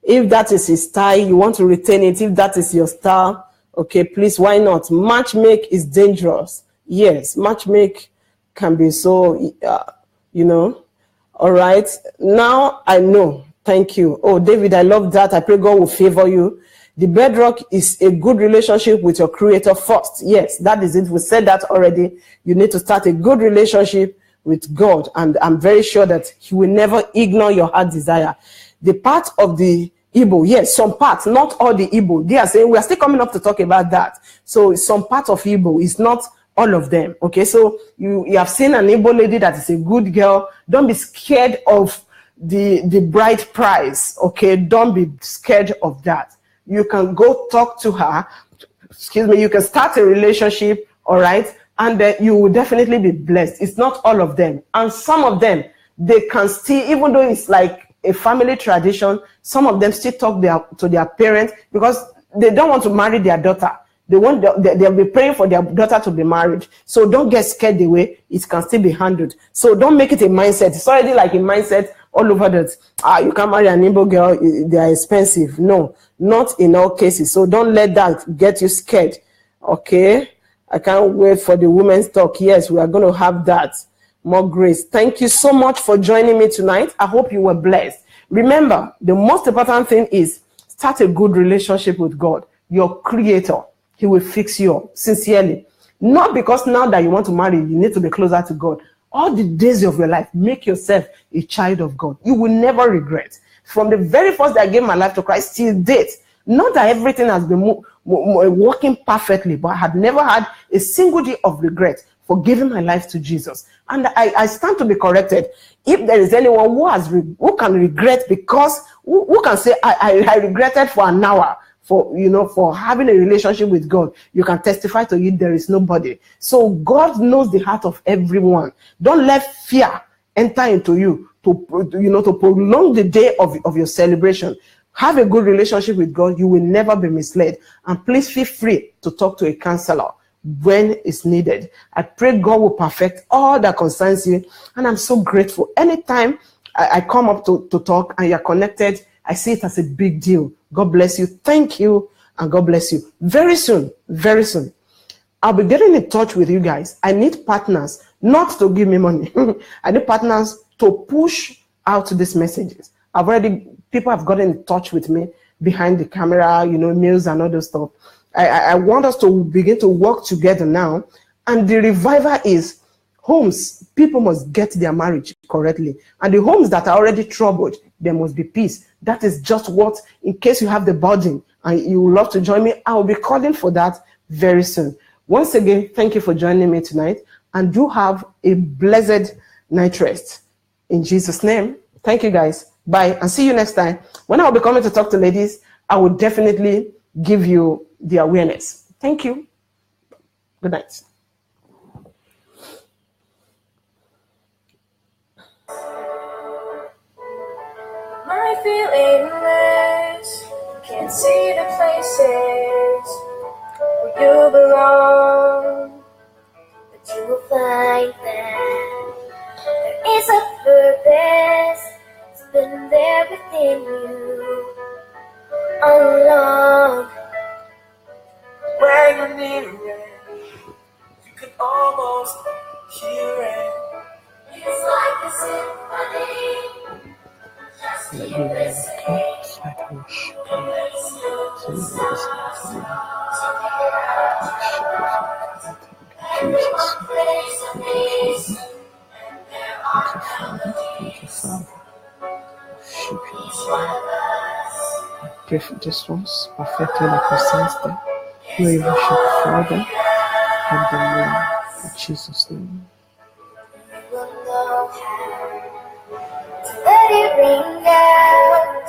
if that is his style, you want to retain it. If that is your style, okay, please, why not? Matchmake is dangerous. Yes, matchmake can be so, All right. Now I know. Thank you. Oh, David, I love that. I pray God will favor you. The bedrock is a good relationship with your creator first. Yes, that is it. We said that already. You need to start a good relationship with God. And I'm very sure that he will never ignore your heart desire. The part of the Igbo, yes, some parts, not all the Igbo. They are saying we are still coming up to talk about that. So some part of Igbo is not all of them. Okay, so you have seen an Igbo lady that is a good girl. Don't be scared of the bride price. Okay, don't be scared of that. You can go talk to her. Excuse me. You can start a relationship. All right, and then you will definitely be blessed. It's not all of them, and some of them they can still, even though it's like a family tradition, some of them still talk to their parents because they don't want to marry their daughter. They'll be praying for their daughter to be married. So don't get scared away. It can still be handled. So don't make it a mindset. It's already like a mindset all over that. You can't marry an Igbo girl. They are expensive. No, not in all cases. So don't let that get you scared. Okay. I can't wait for the women's talk. Yes, we are going to have that. More grace. Thank you so much for joining me tonight. I hope you were blessed. Remember, the most important thing is start a good relationship with God, your creator. He will fix you up, sincerely. Not because now that you want to marry, you need to be closer to God. All the days of your life, make yourself a child of God. You will never regret. From the very first day I gave my life to Christ till date, not that everything has been working perfectly, but I had never had a single day of regret for giving my life to Jesus. And I stand to be corrected. If there is anyone who can regret because who can say I regretted for an hour for having a relationship with God, you can testify to it. There is nobody. So God knows the heart of everyone. Don't let fear enter into you to prolong the day of your celebration. Have a good relationship with God. You will never be misled. And please feel free to talk to a counselor when it's needed. I pray God will perfect all that concerns you. And I'm so grateful. Anytime I come up to talk and you're connected, I see it as a big deal. God bless you. Thank you. And God bless you. Very soon, I'll be getting in touch with you guys. I need partners, not to give me money. I need partners to push out these messages. People have gotten in touch with me behind the camera, mails and all those stuff. I want us to begin to work together now. And the revival is homes. People must get their marriage correctly. And the homes that are already troubled, there must be peace. That is just what, in case you have the burden and you would love to join me, I will be calling for that very soon. Once again, thank you for joining me tonight. And do have a blessed night rest. In Jesus' name, thank you guys. Bye, and see you next time. When I will be coming to talk to ladies, I will definitely give you the awareness. Thank you. Good night. My feelingless, can't see the places where you belong, but you will find that there is a purpose. It's been there within you all along. When you're near it, you can almost hear it. It's like a symphony, just keep listening. Don't let it stop. And there are places of peace, and there are melodies. Each one of us. Pray for this ones, perfectly like concerns them. We worship the Father and the Lord in Jesus' name. You will know how to let it ring out.